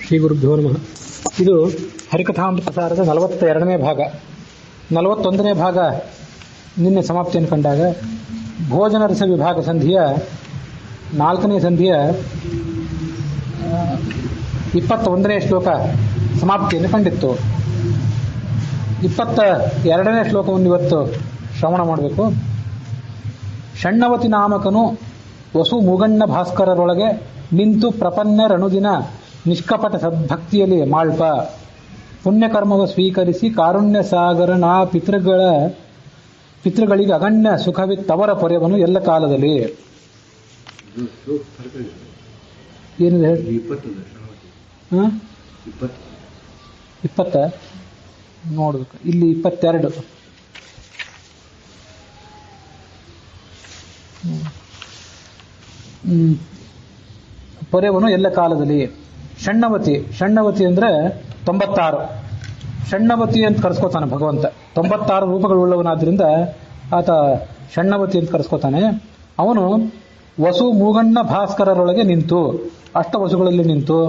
ಶ್ರೀ ಗುರುಭ್ಯೋ ನಮಃ. ಇದು ಹರಿಕಥಾಮೃತಸಾರದ 42ನೇ ಭಾಗ. 41ನೇ ಭಾಗ ನಿನ್ನೆ ಸಮಾಪ್ತಿಯನ್ನು ಕಂಡಾಗ ಭೋಜನ ರಸ ವಿಭಾಗ ಸಂಧಿಯ 4ನೇ ಸಂಧಿಯ 21ನೇ ಶ್ಲೋಕ ಸಮಾಪ್ತಿಯನ್ನು ಕಂಡಿತ್ತು. 22ನೇ ಶ್ಲೋಕವನ್ನು ಇವತ್ತು ಶ್ರವಣ ಮಾಡಬೇಕು. ಷಣ್ಣವತಿ ನಾಮಕನು ವಸು ಮೂಗಣ್ಣ ಭಾಸ್ಕರರೊಳಗೆ ನಿಂತು ಪ್ರಪನ್ನರನುದಿನ ನಿಷ್ಕಪಟ ಸದ್ಭಕ್ತಿಯಲ್ಲಿ ಮಾಳ್ಪ ಪುಣ್ಯಕರ್ಮವ ಸ್ವೀಕರಿಸಿ ಕಾರುಣ್ಯ ಸಾಗರನ ಪಿತೃಗಳಿಗೆ ಅಗಣ್ಯ ಸುಖವಿತ್ತವರ ಪೊರೆವನು ಎಲ್ಲ ಕಾಲದಲ್ಲಿ. ಏನಿದೆ ಹೇಳಿ? 20 ನೋಡ್ಬೇಕು. ಇಲ್ಲಿ 22 ಪೊರೆವನು ಎಲ್ಲ ಕಾಲದಲ್ಲಿ. ಷಣ್ಣವತಿ ಅಂದ್ರೆ 96. ಷಣ್ಣವತಿ ಅಂತ ಕರೆಸ್ಕೋತಾನೆ ಭಗವಂತ. 96 ರೂಪಗಳುಳ್ಳವನಾದ್ರಿಂದ ಆತ ಷಣ್ಣವತಿ ಅಂತ ಕರೆಸ್ಕೋತಾನೆ. ಅವನು ವಸು ಮೂಗಣ್ಣ ಭಾಸ್ಕರರೊಳಗೆ ನಿಂತು, ಅಷ್ಟವಸುಗಳಲ್ಲಿ ನಿಂತು,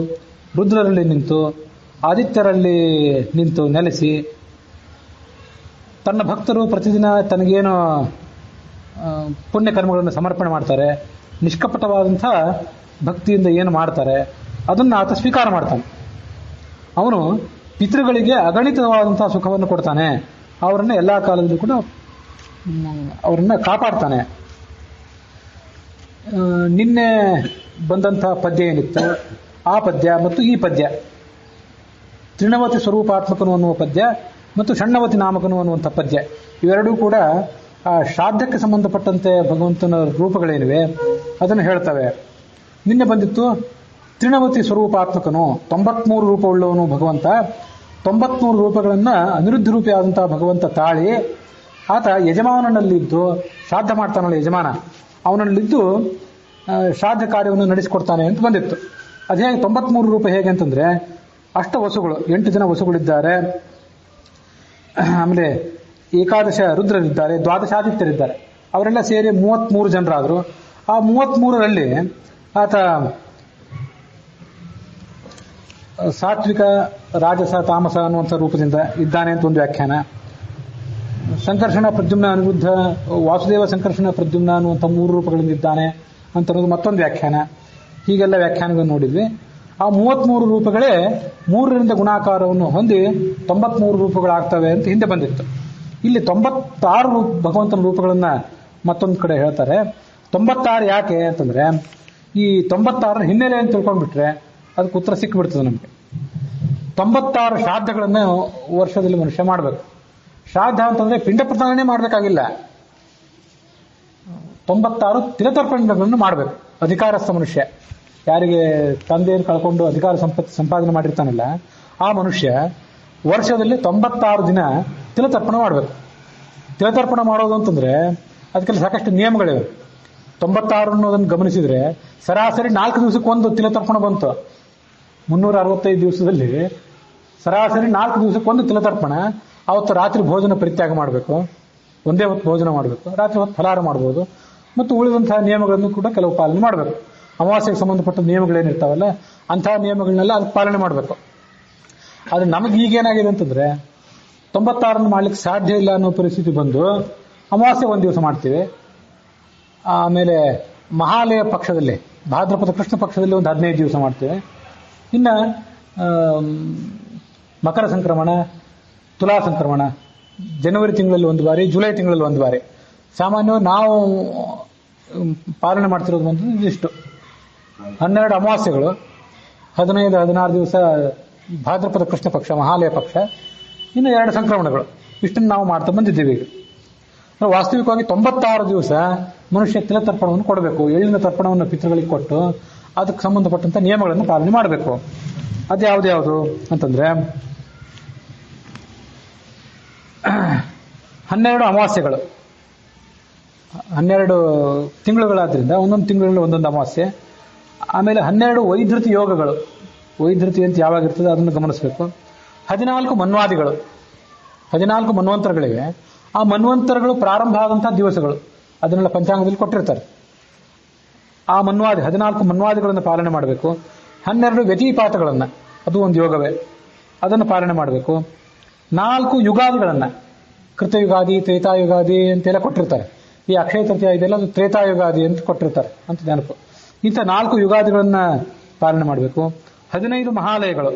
ರುದ್ರರಲ್ಲಿ ನಿಂತು, ಆದಿತ್ಯರಲ್ಲಿ ನಿಂತು ನೆಲೆಸಿ, ತನ್ನ ಭಕ್ತರು ಪ್ರತಿದಿನ ತನಗೇನು ಪುಣ್ಯಕರ್ಮಗಳನ್ನು ಸಮರ್ಪಣೆ ಮಾಡ್ತಾರೆ, ನಿಷ್ಕಪಟವಾದಂಥ ಭಕ್ತಿಯಿಂದ ಏನು ಮಾಡ್ತಾರೆ ಅದನ್ನು ಆತ ಸ್ವೀಕಾರ ಮಾಡ್ತಾನೆ. ಅವನು ಪಿತೃಗಳಿಗೆ ಅಗಣಿತವಾದಂತಹ ಸುಖವನ್ನು ಕೊಡ್ತಾನೆ. ಅವರನ್ನ ಎಲ್ಲ ಕಾಲದಲ್ಲೂ ಕೂಡ ಅವರನ್ನ ಕಾಪಾಡ್ತಾನೆ. ನಿನ್ನೆ ಬಂದಂತಹ ಪದ್ಯ ಏನಿತ್ತು ಆ ಪದ್ಯ ಮತ್ತು ಈ ಪದ್ಯ, ತ್ರಿಣವತಿ ಸ್ವರೂಪಾತ್ಮಕನು ಅನ್ನುವ ಪದ್ಯ ಮತ್ತು ಷಣ್ಣವತಿ ನಾಮಕನು ಅನ್ನುವಂಥ ಪದ್ಯ, ಇವೆರಡೂ ಕೂಡ ಆ ಶ್ರಾದ್ದಕ್ಕೆ ಸಂಬಂಧಪಟ್ಟಂತೆ ಭಗವಂತನ ರೂಪಗಳೇನಿವೆ ಅದನ್ನು ಹೇಳ್ತವೆ. ನಿನ್ನೆ ಬಂದಿತ್ತು ತ್ರಿಣವತಿ ಸ್ವರೂಪಾತ್ಮಕನು, 93 ರೂಪವುಳ್ಳವನು ಭಗವಂತ. 93 ರೂಪಗಳನ್ನ ಅನಿರುದ್ಧ ರೂಪಿಯಾದಂತಹ ಭಗವಂತ ತಾಳಿ ಆತ ಯಜಮಾನನಲ್ಲಿದ್ದು ಶ್ರಾದ್ದ ಮಾಡ್ತಾನಲ್ಲ ಯಜಮಾನ, ಅವನಲ್ಲಿದ್ದು ಶ್ರಾದ್ದ ಕಾರ್ಯವನ್ನು ನಡೆಸಿಕೊಡ್ತಾನೆ ಅಂತ ಬಂದಿತ್ತು. ಅದೇ 93 ರೂಪ ಹೇಗೆ ಅಂತಂದ್ರೆ, ಅಷ್ಟ ವಸುಗಳು 8 ಜನ ವಸುಗಳಿದ್ದಾರೆ, ಆಮೇಲೆ ಏಕಾದಶ ರುದ್ರರಿದ್ದಾರೆ, ದ್ವಾದಶಾದಿತ್ಯರಿದ್ದಾರೆ, ಅವರೆಲ್ಲ ಸೇರಿ 33 ಜನರಾದರು. ಆ 33ರಲ್ಲಿ ಆತ ಸಾತ್ವಿಕ, ರಾಜಸ, ತಾಮಸ ಅನ್ನುವಂಥ ರೂಪದಿಂದ ಇದ್ದಾನೆ ಅಂತ ಒಂದು ವ್ಯಾಖ್ಯಾನ. ಸಂಕರ್ಷಣ, ಪ್ರದ್ಯುಮ್ನ, ಅನಿರುದ್ಧ, ವಾಸುದೇವ ಸಂಕರ್ಷಣ ಪ್ರದ್ಯುಮ್ನ ಅನ್ನುವಂಥ 3 ರೂಪಗಳಿಂದ ಇದ್ದಾನೆ ಅಂತ ಅನ್ನೋದು ಮತ್ತೊಂದು ವ್ಯಾಖ್ಯಾನ. ಹೀಗೆಲ್ಲ ವ್ಯಾಖ್ಯಾನಗಳನ್ನು ನೋಡಿದ್ವಿ. ಆ 33 ರೂಪಗಳೇ 3ರಿಂದ ಗುಣಾಕಾರವನ್ನು ಹೊಂದಿ 93 ರೂಪಗಳಾಗ್ತವೆ ಅಂತ ಹಿಂದೆ ಬಂದಿತ್ತು. ಇಲ್ಲಿ 96 ಭಗವಂತನ ರೂಪಗಳನ್ನ ಮತ್ತೊಂದು ಕಡೆ ಹೇಳ್ತಾರೆ. 96 ಯಾಕೆ ಅಂತಂದ್ರೆ, ಈ 96 ಹಿನ್ನೆಲೆ ಅಂತ ತಿಳ್ಕೊಂಡ್ಬಿಟ್ರೆ ಅದಕ್ಕೆ ಉತ್ತರ ಸಿಕ್ಕಿಬಿಡ್ತದೆ ನಮಗೆ. 96 ಶ್ರಾದ್ದಗಳನ್ನು ವರ್ಷದಲ್ಲಿ ಮನುಷ್ಯ ಮಾಡಬೇಕು. ಶ್ರಾದ್ದ ಅಂತಂದ್ರೆ ಪಿಂಡ ಪ್ರದಾನನೇ ಮಾಡಬೇಕಾಗಿಲ್ಲ, 96 ತಿಲತರ್ಪಣಗಳನ್ನು ಮಾಡಬೇಕು. ಅಧಿಕಾರಸ್ಥ ಮನುಷ್ಯ, ಯಾರಿಗೆ ತಂದೆಯನ್ನು ಕಳ್ಕೊಂಡು ಅಧಿಕಾರ ಸಂಪಾದನೆ ಮಾಡಿರ್ತಾನಲ್ಲ ಆ ಮನುಷ್ಯ ವರ್ಷದಲ್ಲಿ 96 ದಿನ ತಿಲತರ್ಪಣ ಮಾಡಬೇಕು. ತಿಲತರ್ಪಣ ಮಾಡೋದು ಅಂತಂದ್ರೆ ಅದಕ್ಕೆಲ್ಲ ಸಾಕಷ್ಟು ನಿಯಮಗಳಿವೆ. 96 ಅನ್ನೋದನ್ನು ಗಮನಿಸಿದ್ರೆ ಸರಾಸರಿ 4 ದಿವಸಕ್ಕೆ ಒಂದು ತಿಲತರ್ಪಣ ಬಂತು. 365 ದಿವಸದಲ್ಲಿ ಸರಾಸರಿ 4 ದಿವಸಕ್ಕೆ ಒಂದು ತಿಲತರ್ಪಣ. ಅವತ್ತು ರಾತ್ರಿ ಭೋಜನ ಪರಿತ್ಯಾಗ ಮಾಡಬೇಕು, ಒಂದೇ ಹೊತ್ತು ಭೋಜನ ಮಾಡಬೇಕು, ರಾತ್ರಿ ಹೊತ್ತು ಫಲಾರ ಮಾಡಬಹುದು, ಮತ್ತು ಉಳಿದಂತಹ ನಿಯಮಗಳನ್ನು ಕೂಡ ಕೆಲವು ಪಾಲನೆ ಮಾಡಬೇಕು. ಅಮಾವಾಸ್ಯೆಗೆ ಸಂಬಂಧಪಟ್ಟ ನಿಯಮಗಳೇನಿರ್ತಾವಲ್ಲ ಅಂತಹ ನಿಯಮಗಳನ್ನೆಲ್ಲ ಅದಕ್ಕೆ ಪಾಲನೆ ಮಾಡಬೇಕು. ಆದ್ರೆ ನಮಗೆ ಈಗೇನಾಗಿದೆ ಅಂತಂದ್ರೆ 96 ಮಾಡ್ಲಿಕ್ಕೆ ಸಾಧ್ಯ ಇಲ್ಲ ಅನ್ನೋ ಪರಿಸ್ಥಿತಿ ಬಂದು ಅಮಾವಾಸ್ಯೆ ಒಂದು ದಿವಸ ಮಾಡ್ತೀವಿ. ಆಮೇಲೆ ಮಹಾಲಯ ಪಕ್ಷದಲ್ಲಿ, ಭಾದ್ರಪದ ಕೃಷ್ಣ ಪಕ್ಷದಲ್ಲಿ ಒಂದು 15 ದಿವಸ ಮಾಡ್ತೇವೆ. ಇನ್ನು ಮಕರ ಸಂಕ್ರಮಣ, ತುಲಾ ಸಂಕ್ರಮಣ ಜನವರಿ ತಿಂಗಳಲ್ಲಿ ಒಂದು ಬಾರಿ, ಜುಲೈ ತಿಂಗಳಲ್ಲಿ ಒಂದು ಬಾರಿ. ಸಾಮಾನ್ಯವಾಗಿ ನಾವು ಪಾಲನೆ ಮಾಡ್ತಿರೋದು ಒಂದು ಇದಿಷ್ಟು: 12 ಅಮಾವಾಸ್ಯೆಗಳು, 15-16 ದಿವಸ ಭಾದ್ರಪದ ಕೃಷ್ಣ ಪಕ್ಷ ಮಹಾಲಯ ಪಕ್ಷ, ಇನ್ನು 2 ಸಂಕ್ರಮಣಗಳು. ಇಷ್ಟನ್ನು ನಾವು ಮಾಡ್ತಾ ಬಂದಿದ್ದೀವಿ. ಈಗ ವಾಸ್ತವಿಕವಾಗಿ 96 ದಿವಸ ಮನುಷ್ಯ ತಿಲತರ್ಪಣವನ್ನು ಕೊಡಬೇಕು. ಎಳ್ಳಿನ ತರ್ಪಣವನ್ನು ಪಿತೃಗಳಿಗೆ ಕೊಟ್ಟು ಅದಕ್ಕೆ ಸಂಬಂಧಪಟ್ಟಂತ ನಿಯಮಗಳನ್ನು ಪಾಲನೆ ಮಾಡಬೇಕು. ಅದು ಯಾವುದು ಅಂತಂದ್ರೆ 12 ಅಮಾವಾಸ್ಯೆಗಳು, 12 ತಿಂಗಳುಗಳಾದ್ರಿಂದ ಒಂದೊಂದು ತಿಂಗಳಲ್ಲಿ ಒಂದೊಂದು ಅಮಾವಾಸ್ಯೆ. ಆಮೇಲೆ 12 ವೈಧೃತಿ ಯೋಗಗಳು, ವೈಧೃತಿ ಅಂತ ಯಾವಾಗಿರ್ತದೆ ಅದನ್ನು ಗಮನಿಸಬೇಕು. 14 ಮನ್ವಾದಿಗಳು, 14 ಮನ್ವಂತರಗಳಿವೆ. ಆ ಮನ್ವಂತರಗಳು ಪ್ರಾರಂಭ ಆದಂತಹ ದಿವಸಗಳು ಅದನ್ನೆಲ್ಲ ಪಂಚಾಂಗದಲ್ಲಿ ಕೊಟ್ಟಿರ್ತಾರೆ. ಆ 14 ಮನ್ವಾದಿಗಳನ್ನು ಪಾಲನೆ ಮಾಡಬೇಕು. 12 ವ್ಯತಿಪಾತಗಳನ್ನು ಅದು ಒಂದು ಯೋಗವೇ, ಅದನ್ನು ಪಾಲನೆ ಮಾಡಬೇಕು. 4 ಯುಗಾದಿಗಳನ್ನ, ಕೃತಯುಗಾದಿ, ತ್ರೇತಾಯುಗಾದಿ ಅಂತೆಲ್ಲ ಕೊಟ್ಟಿರ್ತಾರೆ. ಈ ಅಕ್ಷಯ ತೃತೀಯ ಇದೆಲ್ಲ ಅದು ತ್ರೇತಾಯುಗಾದಿ ಅಂತ ಕೊಟ್ಟಿರ್ತಾರೆ ಅಂತ ನೆನಪು. ಇಂಥ 4 ಯುಗಾದಿಗಳನ್ನ ಪಾಲನೆ ಮಾಡಬೇಕು. 15 ಮಹಾಲಯಗಳು,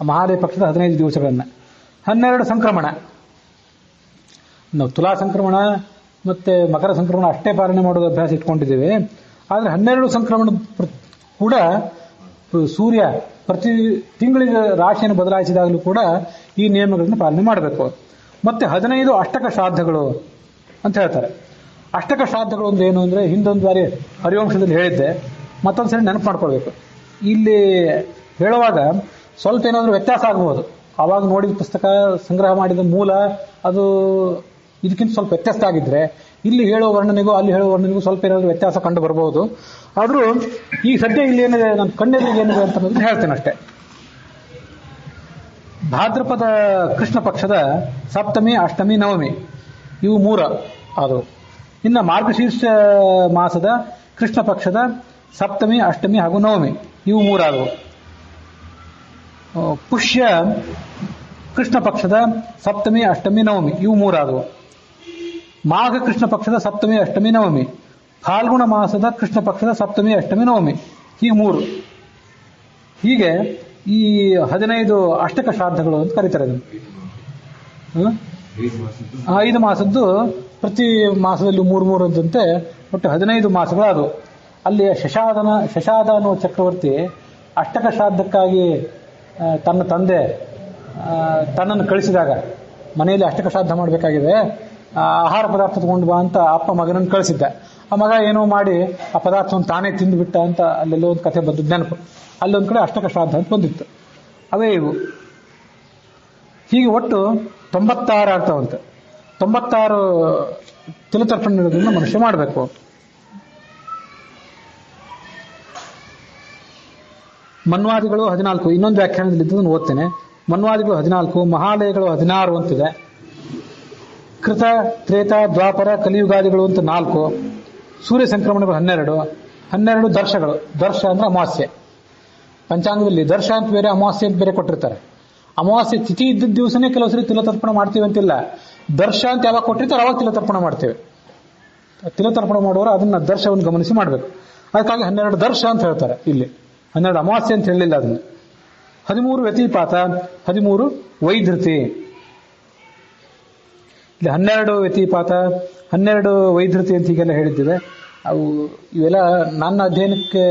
ಮಹಾಲಯ ಪಕ್ಷದ 15 ದಿವಸಗಳನ್ನ. 12 ಸಂಕ್ರಮಣ, ನಾವು ತುಲಾ ಸಂಕ್ರಮಣ ಮತ್ತೆ ಮಕರ ಸಂಕ್ರಮಣ ಅಷ್ಟೇ ಪಾಲನೆ ಮಾಡೋದು ಅಭ್ಯಾಸ ಇಟ್ಕೊಂಡಿದ್ದೇವೆ. ಆದರೆ 12 ಸಂಕ್ರಮಣ ಕೂಡ ಸೂರ್ಯ ಪ್ರತಿ ತಿಂಗಳಿಗೆ ರಾಶಿಯನ್ನು ಬದಲಾಯಿಸಿದಾಗಲೂ ಕೂಡ ಈ ನಿಯಮಗಳನ್ನು ಪಾಲನೆ ಮಾಡಬೇಕು. ಮತ್ತೆ 15 ಅಷ್ಟಕ ಶ್ರಾದ್ದಗಳು ಅಂತ ಹೇಳ್ತಾರೆ. ಅಷ್ಟಕ ಶ್ರಾದ್ದಗಳು ಅಂದ್ರೆ ಏನು ಅಂದ್ರೆ, ಹಿಂದೊಂದು ಬಾರಿ ಹರಿವಂಶದಲ್ಲಿ ಹೇಳಿದ್ದೆ, ಮತ್ತೊಂದ್ಸರಿ ನೆನಪು ಮಾಡ್ಕೊಳ್ಬೇಕು. ಇಲ್ಲಿ ಹೇಳುವಾಗ ಸ್ವಲ್ಪ ಏನಾದರೂ ವ್ಯತ್ಯಾಸ ಆಗಬಹುದು. ಆವಾಗ ನೋಡಿದ ಪುಸ್ತಕ, ಸಂಗ್ರಹ ಮಾಡಿದ ಮೂಲ ಅದು ಇದಕ್ಕಿಂತ ಸ್ವಲ್ಪ ವ್ಯತ್ಯಾಸ ಆಗಿದ್ರೆ ಇಲ್ಲಿ ಹೇಳೋ ವರ್ಣನೆಗೂ ಅಲ್ಲಿ ಹೇಳೋ ವರ್ಣನೆಗೂ ಸ್ವಲ್ಪ ಏನಾದರೂ ವ್ಯತ್ಯಾಸ ಕಂಡು ಬರಬಹುದು. ಆದರೂ ಈ ಸದ್ಯ ಇಲ್ಲಿ ಏನಿದೆ, ನನ್ನ ಕಣ್ಣೆದುರಿಗೆ ಏನಿದೆ ಅಂತ ಹೇಳ್ತೇನೆ ಅಷ್ಟೇ. ಭಾದ್ರಪದ ಕೃಷ್ಣ ಪಕ್ಷದ ಸಪ್ತಮಿ, ಅಷ್ಟಮಿ, ನವಮಿ ಇವು 3 ಅದು. ಇನ್ನು ಮಾರ್ಗಶೀರ್ಷ ಮಾಸದ ಕೃಷ್ಣ ಪಕ್ಷದ ಸಪ್ತಮಿ, ಅಷ್ಟಮಿ ಹಾಗೂ ನವಮಿ ಇವು 3 ಆದವು. ಪುಷ್ಯ ಕೃಷ್ಣ ಪಕ್ಷದ ಸಪ್ತಮಿ, ಅಷ್ಟಮಿ, ನವಮಿ ಇವು 3 ಆದವು. ಮಾಘ ಕೃಷ್ಣ ಪಕ್ಷದ ಸಪ್ತಮಿ, ಅಷ್ಟಮಿ, ನವಮಿ. ಫಾಲ್ಗುಣ ಮಾಸದ ಕೃಷ್ಣ ಪಕ್ಷದ ಸಪ್ತಮಿ, ಅಷ್ಟಮಿ, ನವಮಿ ಹೀಗೆ 3. ಹೀಗೆ ಈ 15 ಅಷ್ಟಕ ಶ್ರಾದ್ದಗಳು ಅಂತ ಕರೀತಾರೆ ಅದನ್ನು. 5 ಮಾಸದ್ದು ಪ್ರತಿ ಮಾಸದಲ್ಲಿ 3 ಅಂತೆ ಒಟ್ಟು 15 ಮಾಸಗಳಾದವು. ಅಲ್ಲಿ ಶಶಾದ ಅನ್ನುವ ಚಕ್ರವರ್ತಿ ಅಷ್ಟಕ ಶ್ರಾದ್ದಕ್ಕಾಗಿ ತನ್ನ ತಂದೆ ತನ್ನನ್ನು ಕಳಿಸಿದಾಗ, ಮನೆಯಲ್ಲಿ ಅಷ್ಟಕ ಶ್ರಾದ್ದ ಮಾಡಬೇಕಾಗಿದೆ, ಆಹಾರ ಪದಾರ್ಥ ತಗೊಂಡು ಬಾ ಅಂತ ಅಪ್ಪ ಮಗನನ್ನು ಕಳಿಸಿದ್ದ. ಆ ಮಗ ಏನೋ ಮಾಡಿ ಆ ಪದಾರ್ಥವನ್ನು ತಾನೇ ತಿಂದುಬಿಟ್ಟ ಅಂತ ಅಲ್ಲೆಲ್ಲೋ ಒಂದು ಕಥೆ ಬಂದದ್ದು ನೆನಪು. ಅಲ್ಲೊಂದು ಕಡೆ ಅಷ್ಟಕ ಶ್ರಾದ್ದ ಅಂತ ಬಂದಿತ್ತು. ಅವೇ ಇವು. ಹೀಗೆ ಒಟ್ಟು 96 ಆಗ್ತಾವಂತೆ. 96 ತಿಲತರ್ಪಣೆಗಳನ್ನು ಮನುಷ್ಯ ಮಾಡಬೇಕು. ಮನ್ವಾದಿಗಳು 14, ಇನ್ನೊಂದು ವ್ಯಾಖ್ಯಾನದಲ್ಲಿದ್ದು ಓದ್ತೇನೆ. ಮನ್ವಾದಿಗಳು 14, ಮಹಾಲಯಗಳು 16 ಅಂತಿದೆ. ಕೃತ, ತ್ರೇತ, ದ್ವಾಪರ, ಕಲಿಯುಗಾದಿಗಳು ಅಂತ 4, ಸೂರ್ಯ ಸಂಕ್ರಮಣಗಳು 12 ದರ್ಶಗಳು. ದರ್ಶ ಅಂದ್ರೆ ಅಮಾವಾಸ್ಯೆ. ಪಂಚಾಂಗದಲ್ಲಿ ದರ್ಶ ಅಂತ ಬೇರೆ, ಅಮಾವಾಸ್ಯೆ ಅಂತ ಬೇರೆ ಕೊಟ್ಟಿರ್ತಾರೆ. ಅಮಾವಾಸ್ಯೆ ತಿಥಿ ಇದ್ದ ದಿವಸನೇ ಕೆಲವು ಸರಿ ತಿಲತರ್ಪಣ ಮಾಡ್ತೀವಿ ಅಂತಿಲ್ಲ. ದರ್ಶ ಅಂತ ಯಾವಾಗ ಕೊಟ್ಟಿರ್ತಾರೆ ಅವಾಗ ತಿಲತರ್ಪಣ ಮಾಡ್ತೇವೆ. ತಿಲತರ್ಪಣ ಮಾಡುವವರು ಅದನ್ನ ದರ್ಶವನ್ನು ಗಮನಿಸಿ ಮಾಡಬೇಕು. ಅದಕ್ಕಾಗಿ 12 ದರ್ಶ ಅಂತ ಹೇಳ್ತಾರೆ ಇಲ್ಲಿ. 12 ಅಮಾವಾಸ್ಯೆ ಅಂತ ಹೇಳಲಿಲ್ಲ ಅದನ್ನು. 13 ವ್ಯತಿಪಾತ, 13 ವೈಧೃತಿ. ಇಲ್ಲಿ 12 ವ್ಯತಿಪಾತ, 12 ವೈಧೃತಿ ಅಂತ ಹೀಗೆಲ್ಲ ಹೇಳಿದ್ದೇವೆ. ಅವು ಇವೆಲ್ಲ ನನ್ನ ಅಧ್ಯಯನಕ್ಕೆ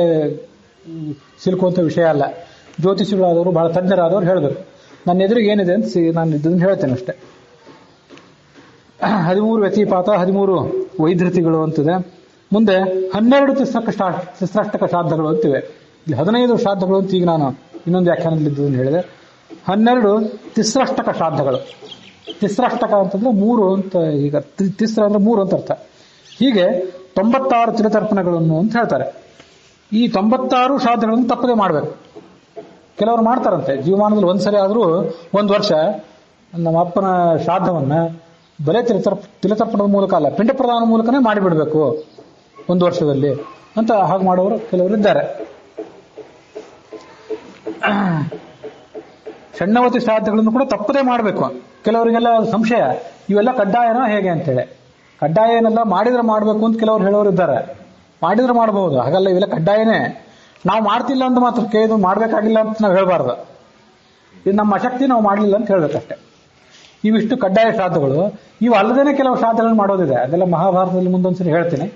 ಸಿಲುಕುವಂಥ ವಿಷಯ ಅಲ್ಲ. ಜ್ಯೋತಿಷಿಗಳಾದವರು, ಬಹಳ ತಜ್ಞರಾದವರು ಹೇಳಬೇಕು. ನನ್ನ ಎದುರಿಗೆ ಏನಿದೆ ಅಂತ ನಾನು ಇದನ್ನು ಹೇಳ್ತೇನೆ ಅಷ್ಟೇ. 13 ವ್ಯತಿಪಾತ, 13 ವೈಧೃತಿಗಳು ಅಂತಿದೆ. ಮುಂದೆ 12 ತಿಸ್ರಾಷ್ಟಕ ಶ್ರಾದ್ದಗಳು ಅಂತಿವೆ. ಇಲ್ಲಿ 15 ಶ್ರಾದ್ದಗಳು ಅಂತ ಈಗ ನಾನು ಇನ್ನೊಂದು ವ್ಯಾಖ್ಯಾನದಲ್ಲಿದ್ದನ್ನು ಹೇಳಿದೆ. 12 ತಿಸ್ರಾಷ್ಟಕ ಶ್ರಾದ್ದಗಳು. ತಿಸ್ರಾಷ್ಟಕ ಅಂತಂದ್ರೆ 3 ಅಂತ. ಈಗ ತಿಸ್ರ ಅಂದ್ರೆ 3 ಅಂತ ಅರ್ಥ. ಹೀಗೆ 96 ತಿಲತರ್ಪಣೆಗಳನ್ನು ಅಂತ ಹೇಳ್ತಾರೆ. ಈ 96 ಶ್ರಾದ್ದಗಳನ್ನು ತಪ್ಪದೇ ಮಾಡಬೇಕು. ಕೆಲವರು ಮಾಡ್ತಾರಂತೆ ಜೀವಮಾನದಲ್ಲಿ ಒಂದ್ಸರಿ ಆದರೂ, ಒಂದು ವರ್ಷ ನಮ್ಮ ಅಪ್ಪನ ಶ್ರಾದ್ದವನ್ನ ಬಲೆ ತಿಲತರ್ಪಣದ ಮೂಲಕ ಅಲ್ಲ, ಪಿಂಡ ಪ್ರದಾನ ಮೂಲಕನೇ ಮಾಡಿಬಿಡ್ಬೇಕು ಒಂದು ವರ್ಷದಲ್ಲಿ ಅಂತ ಹಾಗೆ ಮಾಡೋರು ಕೆಲವರು ಇದ್ದಾರೆ. ಷಣ್ಣವತಿ ಶ್ರಾದ್ದಗಳನ್ನು ಕೂಡ ತಪ್ಪದೇ ಮಾಡಬೇಕು. ಕೆಲವರಿಗೆಲ್ಲ ಸಂಶಯ, ಇವೆಲ್ಲ ಕಡ್ಡಾಯನೋ ಹೇಗೆ ಅಂತೇಳಿ. ಕಡ್ಡಾಯ ಏನಲ್ಲ, ಮಾಡಿದ್ರೆ ಮಾಡಬೇಕು ಅಂತ ಕೆಲವರು ಹೇಳೋರು ಇದ್ದಾರೆ. ಮಾಡಿದ್ರೆ ಮಾಡಬಹುದು, ಹಾಗಲ್ಲ, ಇವೆಲ್ಲ ಕಡ್ಡಾಯನೇ. ನಾವು ಮಾಡ್ತಿಲ್ಲ ಅಂತ ಮಾತ್ರ ಕೇಳಿದ್ರು, ಮಾಡಬೇಕಾಗಿಲ್ಲ ಅಂತ ನಾವು ಹೇಳ್ಬಾರ್ದು. ಇದು ನಮ್ಮ ಅಶಕ್ತಿ, ನಾವು ಮಾಡಲಿಲ್ಲ ಅಂತ ಹೇಳ್ಬೇಕಷ್ಟೆ. ಇವಿಷ್ಟು ಕಡ್ಡಾಯ ಶ್ರಾದ್ದಗಳು. ಇವು ಅಲ್ಲದೇನೆ ಕೆಲವು ಶ್ರಾದ್ದಗಳನ್ನು ಮಾಡೋದಿದೆ, ಅದೆಲ್ಲ ಮಹಾಭಾರತದಲ್ಲಿ ಮುಂದೊಂದ್ಸರಿ ಹೇಳ್ತೀನಿ.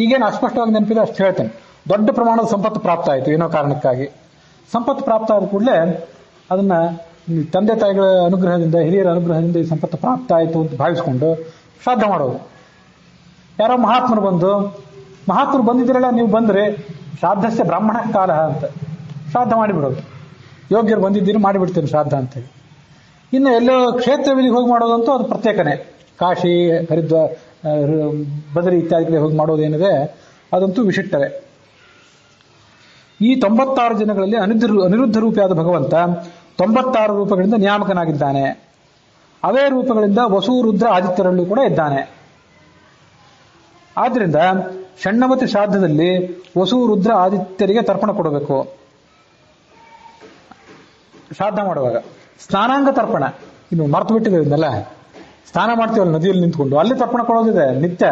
ಈಗೇನು ಅಸ್ಪಷ್ಟವಾಗಿ ನೆನಪಿದೆ ಅಷ್ಟು ಹೇಳ್ತೇನೆ. ದೊಡ್ಡ ಪ್ರಮಾಣದ ಸಂಪತ್ತು ಪ್ರಾಪ್ತ ಆಯಿತು ಏನೋ ಕಾರಣಕ್ಕಾಗಿ. ಸಂಪತ್ತು ಪ್ರಾಪ್ತ ಆದ ಕೂಡಲೇ ಅದನ್ನ ತಂದೆ ತಾಯಿಗಳ ಅನುಗ್ರಹದಿಂದ, ಹಿರಿಯರ ಅನುಗ್ರಹದಿಂದ ಈ ಸಂಪತ್ತು ಪ್ರಾಪ್ತ ಆಯಿತು ಅಂತ ಭಾವಿಸ್ಕೊಂಡು ಶ್ರಾದ್ದ ಮಾಡೋದು. ಯಾರೋ ಮಹಾತ್ಮರು ಬಂದಿದ್ದೀರಲ್ಲ, ನೀವು ಬಂದ್ರೆ ಶ್ರಾದ್ದಸ್ಯ ಬ್ರಾಹ್ಮಣ ಕಾಲ ಅಂತ ಶ್ರಾದ್ದ ಮಾಡಿಬಿಡೋದು. ಯೋಗ್ಯರು ಬಂದಿದ್ದೀರಿ ಮಾಡಿಬಿಡ್ತೇನೆ ಶ್ರಾದ್ದ ಅಂತೇಳಿ. ಇನ್ನು ಎಲ್ಲೋ ಕ್ಷೇತ್ರಗಳಿಗೆ ಹೋಗಿ ಮಾಡೋದಂತೂ ಅದು ಪ್ರತ್ಯೇಕನೇ. ಕಾಶಿ, ಹರಿದ್ವಾರ, ಬದರಿ ಇತ್ಯಾದಿಗಳಿಗೆ ಹೋಗಿ ಮಾಡೋದೇನಿದೆ ಅದಂತೂ ವಿಶಿಷ್ಟವೇ. ಈ 96 ಜನಗಳಲ್ಲಿ ಅನಿರುದ್ಧ ರೂಪಿಯಾದ ಭಗವಂತ 96 ರೂಪಗಳಿಂದ ನಿಯಾಮಕನಾಗಿದ್ದಾನೆ. ಅವೇ ರೂಪಗಳಿಂದ ವಸು, ರುದ್ರ, ಆದಿತ್ಯರಲ್ಲೂ ಕೂಡ ಇದ್ದಾನೆ. ಆದ್ರಿಂದ ಷಣ್ಣವತಿ ಶ್ರಾದ್ದದಲ್ಲಿ ವಸು, ರುದ್ರ, ಆದಿತ್ಯರಿಗೆ ತರ್ಪಣ ಕೊಡಬೇಕು. ಶ್ರಾದ್ದ ಮಾಡುವಾಗ. ಸ್ನಾನಾಂಗ ತರ್ಪಣ, ಇನ್ನು ಮರ್ತು ಬಿಟ್ಟಿದೆ ಇದನ್ನೆಲ್ಲ. ಸ್ನಾನ ಮಾಡ್ತೀವಲ್ಲ ನದಿಯಲ್ಲಿ ನಿಂತ್ಕೊಂಡು, ಅಲ್ಲಿ ತರ್ಪಣ ಕೊಡೋದಿದೆ ನಿತ್ಯ.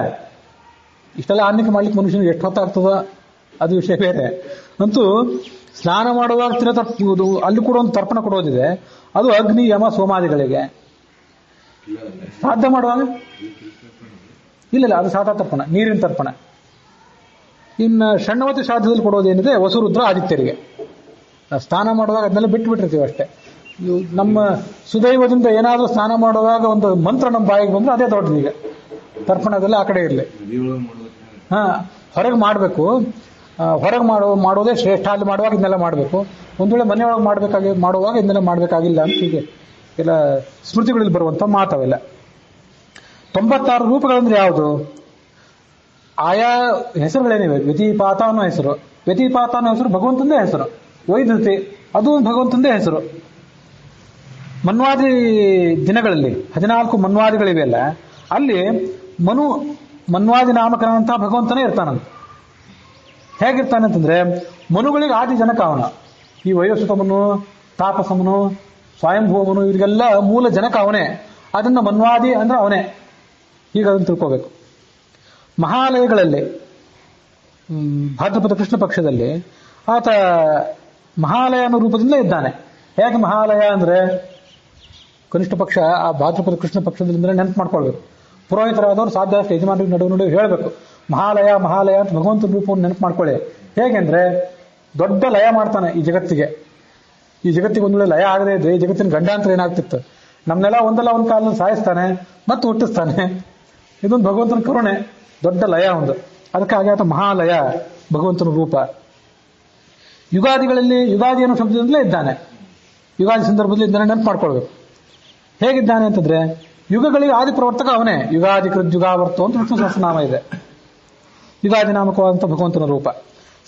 ಇಷ್ಟೆಲ್ಲ ಆನ್ನಿಕೆ ಮಾಡ್ಲಿಕ್ಕೆ ಮನುಷ್ಯನಿಗೆ ಎಷ್ಟು ಹೊತ್ತಾಗ್ತದೋ ಅದು ವಿಷಯ ಬೇರೆ. ಅಂತೂ ಸ್ನಾನ ಮಾಡುವಾಗ ಅಲ್ಲಿ ಕೂಡ ಒಂದು ತರ್ಪಣ ಕೊಡೋದಿದೆ. ಅದು ಅಗ್ನಿ ಯಮ ಸೋಮಾದಿಗಳಿಗೆ. ಶ್ರಾದ್ದ ಮಾಡುವಾಗ ಇಲ್ಲ, ಅದು ಸಾದಾ ತರ್ಪಣ, ನೀರಿನ ತರ್ಪಣ. ಇನ್ನು ಷಣ್ಣವತಿ ಶ್ರಾದ್ದದಲ್ಲಿ ಕೊಡೋದೇನಿದೆ ವಸುರುದ್ರ ಆದಿತ್ಯರಿಗೆ. ಸ್ನಾನ ಮಾಡುವಾಗ ಅದನ್ನೆಲ್ಲ ಬಿಟ್ಬಿಟ್ಟಿರ್ತೀವಿ ಅಷ್ಟೇ. ನಮ್ಮ ಸುದೈವದಿಂದ ಏನಾದರೂ ಸ್ನಾನ ಮಾಡುವಾಗ ಒಂದು ಮಂತ್ರ ನಮ್ಮ ಬಾಯಿಗೆ ಬಂದ್ರೆ ಅದೇ ದೊಡ್ಡದು. ಈಗ ತರ್ಪಣದೆಲ್ಲ ಆ ಕಡೆ ಇರಲಿ. ಹೊರಗೆ ಮಾಡಬೇಕು, ಹೊರಗೆ ಮಾಡೋದೇ ಶ್ರೇಷ್ಠ. ಅಲ್ಲಿ ಮಾಡುವಾಗ ಇದನ್ನೆಲ್ಲ ಮಾಡಬೇಕು. ಒಂದು ವೇಳೆ ಮನೆಯೊಳಗೆ ಮಾಡುವಾಗ ಇದನ್ನೆಲ್ಲ ಮಾಡಬೇಕಾಗಿಲ್ಲ ಅಂತ ಹೀಗೆ ಎಲ್ಲ ಸ್ಮೃತಿಗಳಲ್ಲಿ ಬರುವಂತ ಮಾತವೆಲ್ಲ. 96 ರೂಪಗಳಂದ್ರೆ ಯಾವುದು? ಆಯಾ ಹೆಸರುಗಳೇನಿವೆ. ವ್ಯತಿಪಾತ ಅನ್ನೋ ಹೆಸರು, ವ್ಯತಿಪಾತ ಅನ್ನೋ ಹೆಸರು ಭಗವಂತಂದೇ ಹೆಸರು. ವೈದ್ಯತೆ ಅದು ಭಗವಂತಂದೇ ಹೆಸರು. ಮನ್ವಾದಿ ದಿನಗಳಲ್ಲಿ 14 ಮನ್ವಾದಿಗಳಿವೆಯಲ್ಲ, ಅಲ್ಲಿ ಮನ್ವಾದಿ ನಾಮಕನಂತಹ ಭಗವಂತನೇ ಇರ್ತಾನಂತ. ಹೇಗಿರ್ತಾನೆ ಅಂತಂದ್ರೆ, ಮನುಗಳಿಗೆ ಆದಿ ಜನಕ ಅವನ. ಈ ವಯೋಸುತಮನು, ತಾಪಸಮನು, ಸ್ವಯಂಭೂಮನು ಇವರಿಗೆಲ್ಲ ಮೂಲ ಜನಕ ಅವನೇ. ಅದನ್ನ ಮನ್ವಾದಿ ಅಂದ್ರೆ ಅವನೇ. ಈಗ ಅದನ್ನು ತಿಳ್ಕೋಬೇಕು. ಮಹಾಲಯಗಳಲ್ಲಿ ಭಾದ್ರಪದ ಕೃಷ್ಣ ಪಕ್ಷದಲ್ಲಿ ಆತ ಮಹಾಲಯ ಅನ್ನೋ ರೂಪದಿಂದ ಇದ್ದಾನೆ. ಹೇಗೆ ಮಹಾಲಯ ಅಂದ್ರೆ, ಕನಿಷ್ಠ ಪಕ್ಷ ಆ ಭಾದ್ರಪದ ಕೃಷ್ಣ ಪಕ್ಷದಿಂದ ನೆನಪು ಮಾಡ್ಕೊಳ್ಬೇಕು. ಪುರೋಹಿತರಾದವರು ಸಾಧ್ಯ ಅಷ್ಟು ಯಜಮಾನರಿಗೆ ನಡುವೆ ಹೇಳಬೇಕು, ಮಹಾಲಯ ಮಹಾಲಯ ಅಂತ ಭಗವಂತನ ರೂಪವನ್ನು ನೆನಪು ಮಾಡ್ಕೊಳ್ಳಿ. ಹೇಗೆಂದ್ರೆ, ದೊಡ್ಡ ಲಯ ಮಾಡ್ತಾನೆ ಈ ಜಗತ್ತಿಗೆ. ಈ ಜಗತ್ತಿಗೆ ಒಂದು ವೇಳೆ ಲಯ ಆಗದೆ ಇದ್ರೆ ಈ ಜಗತ್ತಿನ ಗಂಡಾಂತರ ಏನಾಗ್ತಿತ್ತು. ನಮ್ನೆಲ್ಲ ಒಂದಲ್ಲ ಒಂದು ಕಾಲದಲ್ಲಿ ಸಾಯಿಸ್ತಾನೆ ಮತ್ತು ಹುಟ್ಟಿಸ್ತಾನೆ. ಇದೊಂದು ಭಗವಂತನ ಕರುಣೆ, ದೊಡ್ಡ ಲಯ ಒಂದು. ಅದಕ್ಕಾಗಿ ಆತ ಮಹಾಲಯ ಭಗವಂತನ ರೂಪ. ಯುಗಾದಿಗಳಲ್ಲಿ ಯುಗಾದಿ ಅನ್ನೋ ಶಬ್ದದಿಂದಲೇ ಇದ್ದಾನೆ. ಯುಗಾದಿ ಸಂದರ್ಭದಲ್ಲಿ ಇದನ್ನ ನೆನಪು ಮಾಡ್ಕೊಳ್ಬೇಕು. ಹೇಗಿದ್ದಾನೆ ಅಂತಂದ್ರೆ, ಯುಗಗಳಿಗೆ ಆದಿ ಪ್ರವರ್ತಕ ಅವನೇ. ಯುಗಾದಿ ಕೃದ್ಯುಗಾವರ್ತು ಅಂತ ವಿಷ್ಣು ಸಹಸ್ರನಾಮ ಇದೆ. ಯುಗಾದಿ ನಾಮಕವಾದಂಥ ಭಗವಂತನ ರೂಪ.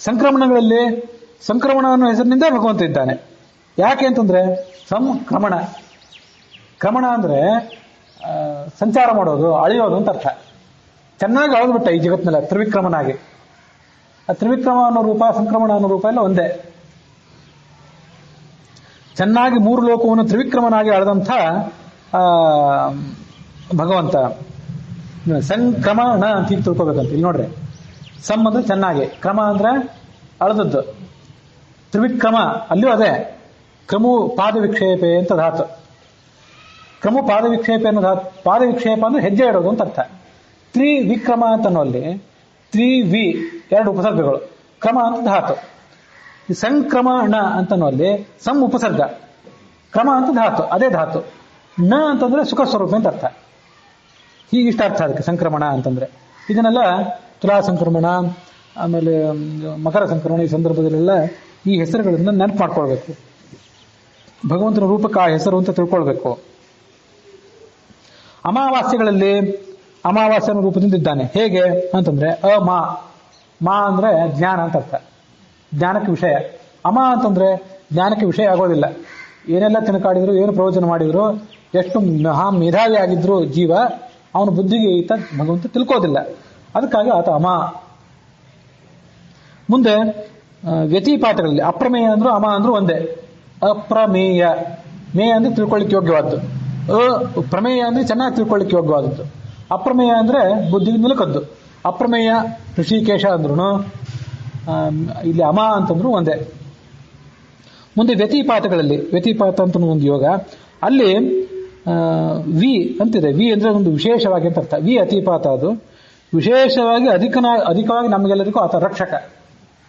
ಸಂಕ್ರಮಣಗಳಲ್ಲಿ ಸಂಕ್ರಮಣ ಅನ್ನೋ ಹೆಸರಿನಿಂದ ಭಗವಂತ ಇದ್ದಾನೆ. ಯಾಕೆ ಅಂತಂದ್ರೆ, ಸಂಕ್ರಮಣ, ಕ್ರಮಣ ಅಂದ್ರೆ ಸಂಚಾರ ಮಾಡೋದು, ಅಳಿಯೋದು ಅಂತ ಅರ್ಥ. ಚೆನ್ನಾಗಿ ಅಳೆದ್ಬಿಟ್ಟ ಈ ಜಗತ್ತಿನೆಲ್ಲ ತ್ರಿವಿಕ್ರಮನಾಗಿ. ಆ ತ್ರಿವಿಕ್ರಮ ಅನ್ನೋ ರೂಪ, ಸಂಕ್ರಮಣ ಅನ್ನೋ ರೂಪ ಎಲ್ಲ ಒಂದೇ. ಚೆನ್ನಾಗಿ 3 ಲೋಕವನ್ನು ತ್ರಿವಿಕ್ರಮನಾಗಿ ಅಳೆದಂಥ ಭಗವಂತ. ಸಂಕ್ರಮಣ ಅಂತ ಈಗ ತಿಳ್ಕೊಬೇಕಂತ. ಇಲ್ಲಿ ನೋಡ್ರಿ, ಸಮ್ ಅಂದ್ರೆ ಚೆನ್ನಾಗಿ, ಕ್ರಮ ಅಂದ್ರೆ ಅಳದದ್ದು, ತ್ರಿವಿಕ್ರಮ ಅಲ್ಲಿಯೂ ಅದೇ. ಕ್ರಮು ಪಾದ ವಿಕ್ಷೇಪೆ ಅಂತ ಧಾತು. ಕ್ರಮು ಪಾದ ವಿಕ್ಷೇಪೆ ಅನ್ನೋ ಧಾತು. ಪಾದ ವಿಕ್ಷೇಪ ಅಂದ್ರೆ ಹೆಜ್ಜೆ ಇಡೋದು ಅಂತ ಅರ್ಥ. ತ್ರಿವಿಕ್ರಮ ಅಂತ ಅನ್ನೋಲ್ಲಿ ತ್ರಿವಿ 2 ಉಪಸರ್ಗಗಳು, ಕ್ರಮ ಅಂತ ಧಾತು. ಸಂಕ್ರಮಣ ಅಂತನೋಲ್ಲಿ ಸಂ ಉಪಸರ್ಗ, ಕ್ರಮ ಅಂತ ಧಾತು, ಅದೇ ಧಾತು. ನ ಅಂತಂದ್ರೆ ಸುಖ ಸ್ವರೂಪ ಅಂತ ಅರ್ಥ. ಹೀಗಿಷ್ಟ ಅರ್ಥ ಅದಕ್ಕೆ ಸಂಕ್ರಮಣ ಅಂತಂದ್ರೆ. ಇದನ್ನೆಲ್ಲ ತುಲಾ ಸಂಕ್ರಮಣ, ಆಮೇಲೆ ಮಕರ ಸಂಕ್ರಮಣ, ಈ ಸಂದರ್ಭದಲ್ಲೆಲ್ಲ ಈ ಹೆಸರುಗಳನ್ನ ನೆನಪು ಮಾಡ್ಕೊಳ್ಬೇಕು. ಭಗವಂತನ ರೂಪಕ್ಕೆ ಆ ಹೆಸರು ಅಂತ ತಿಳ್ಕೊಳ್ಬೇಕು. ಅಮಾವಾಸ್ಯೆಗಳಲ್ಲಿ ಅಮಾವಾಸ್ಯನ ರೂಪದಿಂದ ಇದ್ದಾನೆ. ಹೇಗೆ ಅಂತಂದ್ರೆ, ಮಾ ಅಂದ್ರೆ ಜ್ಞಾನ ಅಂತ ಅರ್ಥ, ಜ್ಞಾನಕ್ಕೆ ವಿಷಯ. ಅಮ ಅಂತಂದ್ರೆ ಜ್ಞಾನಕ್ಕೆ ವಿಷಯ ಆಗೋದಿಲ್ಲ. ಏನೆಲ್ಲ ತಿನಕಾಡಿದ್ರು, ಏನು ಪ್ರಯೋಜನ ಮಾಡಿದ್ರು, ಎಷ್ಟು ಮಹಾ ಮೇಧಾವಿ ಆಗಿದ್ರು ಜೀವ, ಅವನ ಬುದ್ಧಿಗೆ ಈತ ಭಗವಂತ ತಿಳ್ಕೋದಿಲ್ಲ. ಅದಕ್ಕಾಗಿ ಆತ ಅಮ. ಮುಂದೆ ವ್ಯತಿಪಾಠಗಳಲ್ಲಿ ಅಪ್ರಮೇಯ ಅಂದ್ರು ಅಮ ಅಂದ್ರು ಒಂದೇ. ಅಪ್ರಮೇಯ, ಮೇಯ ಅಂದ್ರೆ ತಿಳ್ಕೊಳ್ಳಿಕ್ಕೆ ಯೋಗ್ಯವಾದ್ದು, ಪ್ರಮೇಯ ಅಂದ್ರೆ ಚೆನ್ನಾಗಿ ತಿಳ್ಕೊಳ್ಳಿಕ್ಕೆ ಯೋಗ್ಯವಾದದ್ದು, ಅಪ್ರಮೇಯ ಅಂದ್ರೆ ಬುದ್ಧಿಗೆ ನಿಲುಕದ್ದು. ಅಪ್ರಮೇಯ ಋಷಿಕೇಶ ಅಂದ್ರು, ಇಲ್ಲಿ ಅಮ ಅಂತಂದ್ರು ಒಂದೇ. ಮುಂದೆ ವ್ಯತಿಪಾಠಗಳಲ್ಲಿ, ವ್ಯತಿಪಾಠ ಅಂತ ಒಂದು ಯೋಗ, ಅಲ್ಲಿ ವಿ ಅಂತಿದೆ. ವಿ ಅಂದ್ರೆ ಒಂದು ವಿಶೇಷವಾಗಿ ಅಂತ ಅರ್ಥ. ವಿ ಅತಿಪಾತ, ಅದು ವಿಶೇಷವಾಗಿ ಅಧಿಕವಾಗಿ ನಮಗೆಲ್ಲರಿಗೂ ಆತ ರಕ್ಷಕ.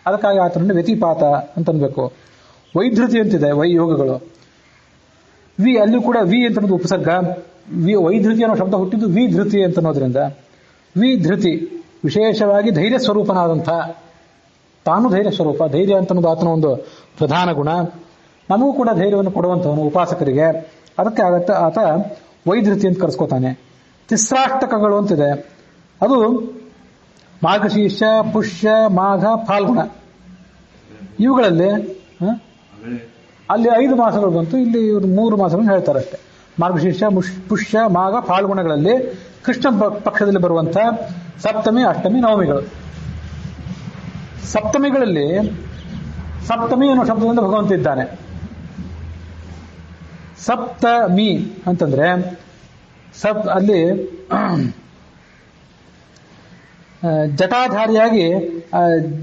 ಅದಕ್ಕಾಗಿ ಆತನನ್ನು ವ್ಯತಿಪಾತ ಅಂತ ಅನ್ಬೇಕು. ವೈಧೃತಿ ಅಂತಿದೆ, ಯೋಗಗಳು. ವಿ ಅಲ್ಲಿ ಕೂಡ ವಿ ಅಂತ ಅನ್ನೋದು ಉಪಸರ್ಗ. ವೈಧೃತಿ ಅನ್ನೋ ಶಬ್ದ ಹುಟ್ಟಿದ್ದು ವಿ ಧೃತಿ ಅಂತ ಅನ್ನೋದ್ರಿಂದ. ವಿ ಧೃತಿ ವಿಶೇಷವಾಗಿ ಧೈರ್ಯ ಸ್ವರೂಪನಾದಂಥ, ತಾನು ಧೈರ್ಯ ಸ್ವರೂಪ. ಧೈರ್ಯ ಅಂತ ಅನ್ನೋದು ಆತನ ಒಂದು ಪ್ರಧಾನ ಗುಣ. ನಮಗೂ ಕೂಡ ಧೈರ್ಯವನ್ನು ಕೊಡುವಂಥವನು ಉಪಾಸಕರಿಗೆ. ಅದಕ್ಕೆ ಆಗತ್ತ ಆತ ವೈಧೃತಿ ಅಂತ ಕರೆಸ್ಕೋತಾನೆ. ತಿಸ್ರಾಷ್ಟಕಗಳು ಅಂತಿದೆ. ಅದು ಮಾರ್ಗಶೀರ್ಷ, ಪುಷ್ಯ, ಮಾಘ, ಫಾಲ್ಗುಣ. ಇವುಗಳಲ್ಲಿ ಅಲ್ಲಿ 5 ಮಾಸಗಳು ಬಂತು, ಇಲ್ಲಿ ಇವರು 3 ಮಾಸಗಳನ್ನು ಹೇಳ್ತಾರೆ ಅಷ್ಟೇ. ಮಾರ್ಗಶೀರ್ಷ, ಪುಷ್ಯ, ಮಾಘ, ಫಾಲ್ಗುಣಗಳಲ್ಲಿ ಕೃಷ್ಣ ಪಕ್ಷದಲ್ಲಿ ಬರುವಂತ ಸಪ್ತಮಿ, ಅಷ್ಟಮಿ, ನವಮಿಗಳು. ಸಪ್ತಮಿಗಳಲ್ಲಿ ಸಪ್ತಮಿ ಅನ್ನೋ ಶಬ್ದದಿಂದ ಭಗವಂತ ಇದ್ದಾನೆ. ಸಪ್ತಮಿ ಅಂತಂದ್ರೆ ಅಲ್ಲಿ ಜಟಾಧಾರಿಯಾಗಿ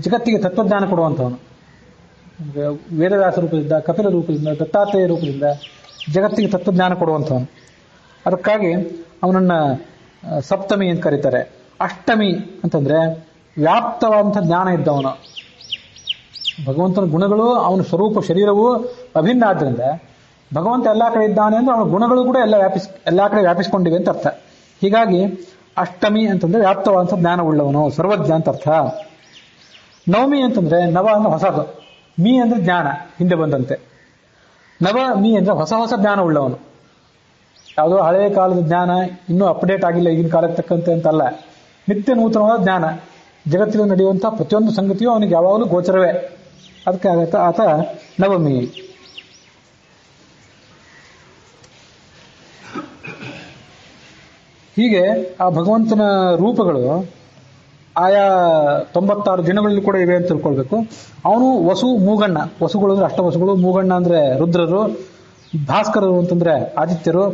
ಜಗತ್ತಿಗೆ ತತ್ವಜ್ಞಾನ ಕೊಡುವಂಥವನು. ವೇದವ್ಯಾಸ ರೂಪದಿಂದ, ಕಪಿಲ ರೂಪದಿಂದ, ದತ್ತಾತ್ರೇಯ ರೂಪದಿಂದ ಜಗತ್ತಿಗೆ ತತ್ವಜ್ಞಾನ ಕೊಡುವಂಥವನು. ಅದಕ್ಕಾಗಿ ಅವನನ್ನ ಸಪ್ತಮಿ ಅಂತ ಕರೀತಾರೆ. ಅಷ್ಟಮಿ ಅಂತಂದ್ರೆ ವ್ಯಾಪ್ತವಾದಂಥ ಜ್ಞಾನ ಇದ್ದವನು. ಭಗವಂತನ ಗುಣಗಳು, ಅವನ ಸ್ವರೂಪ ಶರೀರವು ಅಭಿನ್ನ ಆದ್ದರಿಂದ ಭಗವಂತ ಎಲ್ಲಾ ಕಡೆ ಇದ್ದಾನೆ ಅಂದ್ರೆ ಅವನ ಗುಣಗಳು ಕೂಡ ಎಲ್ಲಾ ಕಡೆ ವ್ಯಾಪಿಸಿಕೊಂಡಿವೆ ಅಂತ ಅರ್ಥ. ಹೀಗಾಗಿ ಅಷ್ಟಮಿ ಅಂತಂದ್ರೆ ವ್ಯಾಪ್ತವಾದಂಥ ಜ್ಞಾನ ಉಳ್ಳವನು, ಸರ್ವಜ್ಞ ಅಂತ ಅರ್ಥ. ನವಮಿ ಅಂತಂದ್ರೆ ನವ ಅಂದ್ರೆ ಹೊಸದು, ಮೀ ಅಂದ್ರೆ ಜ್ಞಾನ ಹಿಂದೆ ಬಂದಂತೆ. ನವ ಮೀ ಅಂದ್ರೆ ಹೊಸ ಹೊಸ ಜ್ಞಾನ ಉಳ್ಳವನು. ಯಾವುದೋ ಹಳೆಯ ಕಾಲದ ಜ್ಞಾನ ಇನ್ನೂ ಅಪ್ಡೇಟ್ ಆಗಿಲ್ಲ ಈಗಿನ ಕಾಲಕ್ಕೆ ತಕ್ಕಂತೆ ಅಂತಲ್ಲ, ನಿತ್ಯ ನೂತನವಾದ ಜ್ಞಾನ. ಜಗತ್ತಿನಲ್ಲಿ ನಡೆಯುವಂತಹ ಪ್ರತಿಯೊಂದು ಸಂಗತಿಯೂ ಅವನಿಗೆ ಯಾವಾಗಲೂ ಗೋಚರವೇ. ಅದಕ್ಕೆ ಆತ ನವಮಿ. ಹೀಗೆ ಆ ಭಗವಂತನ ರೂಪಗಳು ಆಯಾ 96 ದಿನಗಳಲ್ಲಿ ಕೂಡ ಇವೆ ಅಂತ ತಿಳ್ಕೊಳ್ಬೇಕು. ಅವನು ವಸು, ಮೂಗಣ್ಣ. ವಸುಗಳು ಅಂದ್ರೆ ಅಷ್ಟವಸುಗಳು, ಮೂಗಣ್ಣ ಅಂದ್ರೆ ರುದ್ರರು, ಭಾಸ್ಕರರು ಅಂತಂದ್ರೆ ಆದಿತ್ಯರು.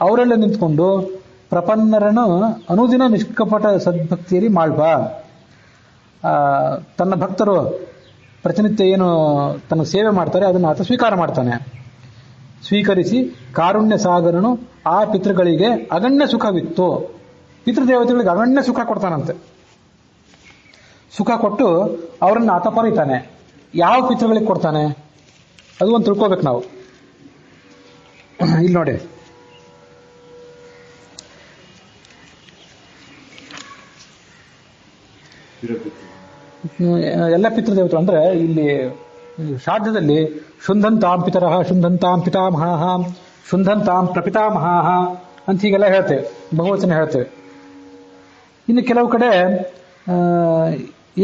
ಅವರೆಲ್ಲ ನಿಂತ್ಕೊಂಡು ಪ್ರಪನ್ನರನ್ನು ಅನುದಿನ ನಿಷ್ಕಪಟ ಸದ್ಭಕ್ತಿಯಲ್ಲಿ ಮಾಡ್ಬ. ತನ್ನ ಭಕ್ತರು ಪ್ರತಿನಿತ್ಯ ಏನು ತನ್ನ ಸೇವೆ ಮಾಡ್ತಾರೆ ಅದನ್ನು ಆತ ಸ್ವೀಕಾರ ಮಾಡ್ತಾನೆ. ಸ್ವೀಕರಿಸಿ ಕಾರುಣ್ಯ ಸಾಗರನು ಆ ಪಿತೃಗಳಿಗೆ ಅಗಣ್ಯ ಸುಖವಿತ್ತು. ಪಿತೃದೇವತೆಗಳಿಗೆ ಅಗಣ್ಯ ಸುಖ ಕೊಡ್ತಾನಂತೆ. ಸುಖ ಕೊಟ್ಟು ಅವರನ್ನು ಆತ ಪರೀತಾನೆ. ಯಾವ ಪಿತೃಗಳಿಗೆ ಕೊಡ್ತಾನೆ ಅದು ಒಂದು ತಿಳ್ಕೋಬೇಕು ನಾವು. ಇಲ್ಲಿ ನೋಡಿ, ಎಲ್ಲ ಪಿತೃದೇವತೆಗಳು ಅಂದ್ರೆ ಇಲ್ಲಿ ಶ್ರಾದ್ದದಲ್ಲಿ ಶುಂಧಂತಾಂ ಪಿತರಃ, ಶುಂಧಂತಾಂ ಪಿತಾಮಹಃ, ಶುಂಧಂತಾಂ ಪ್ರಪಿತಾಮಹಃ ಅಂತ ಹೀಗೆಲ್ಲ ಹೇಳ್ತೇವೆ, ಬಹುವಚನ ಹೇಳ್ತೇವೆ. ಇನ್ನು ಕೆಲವು ಕಡೆ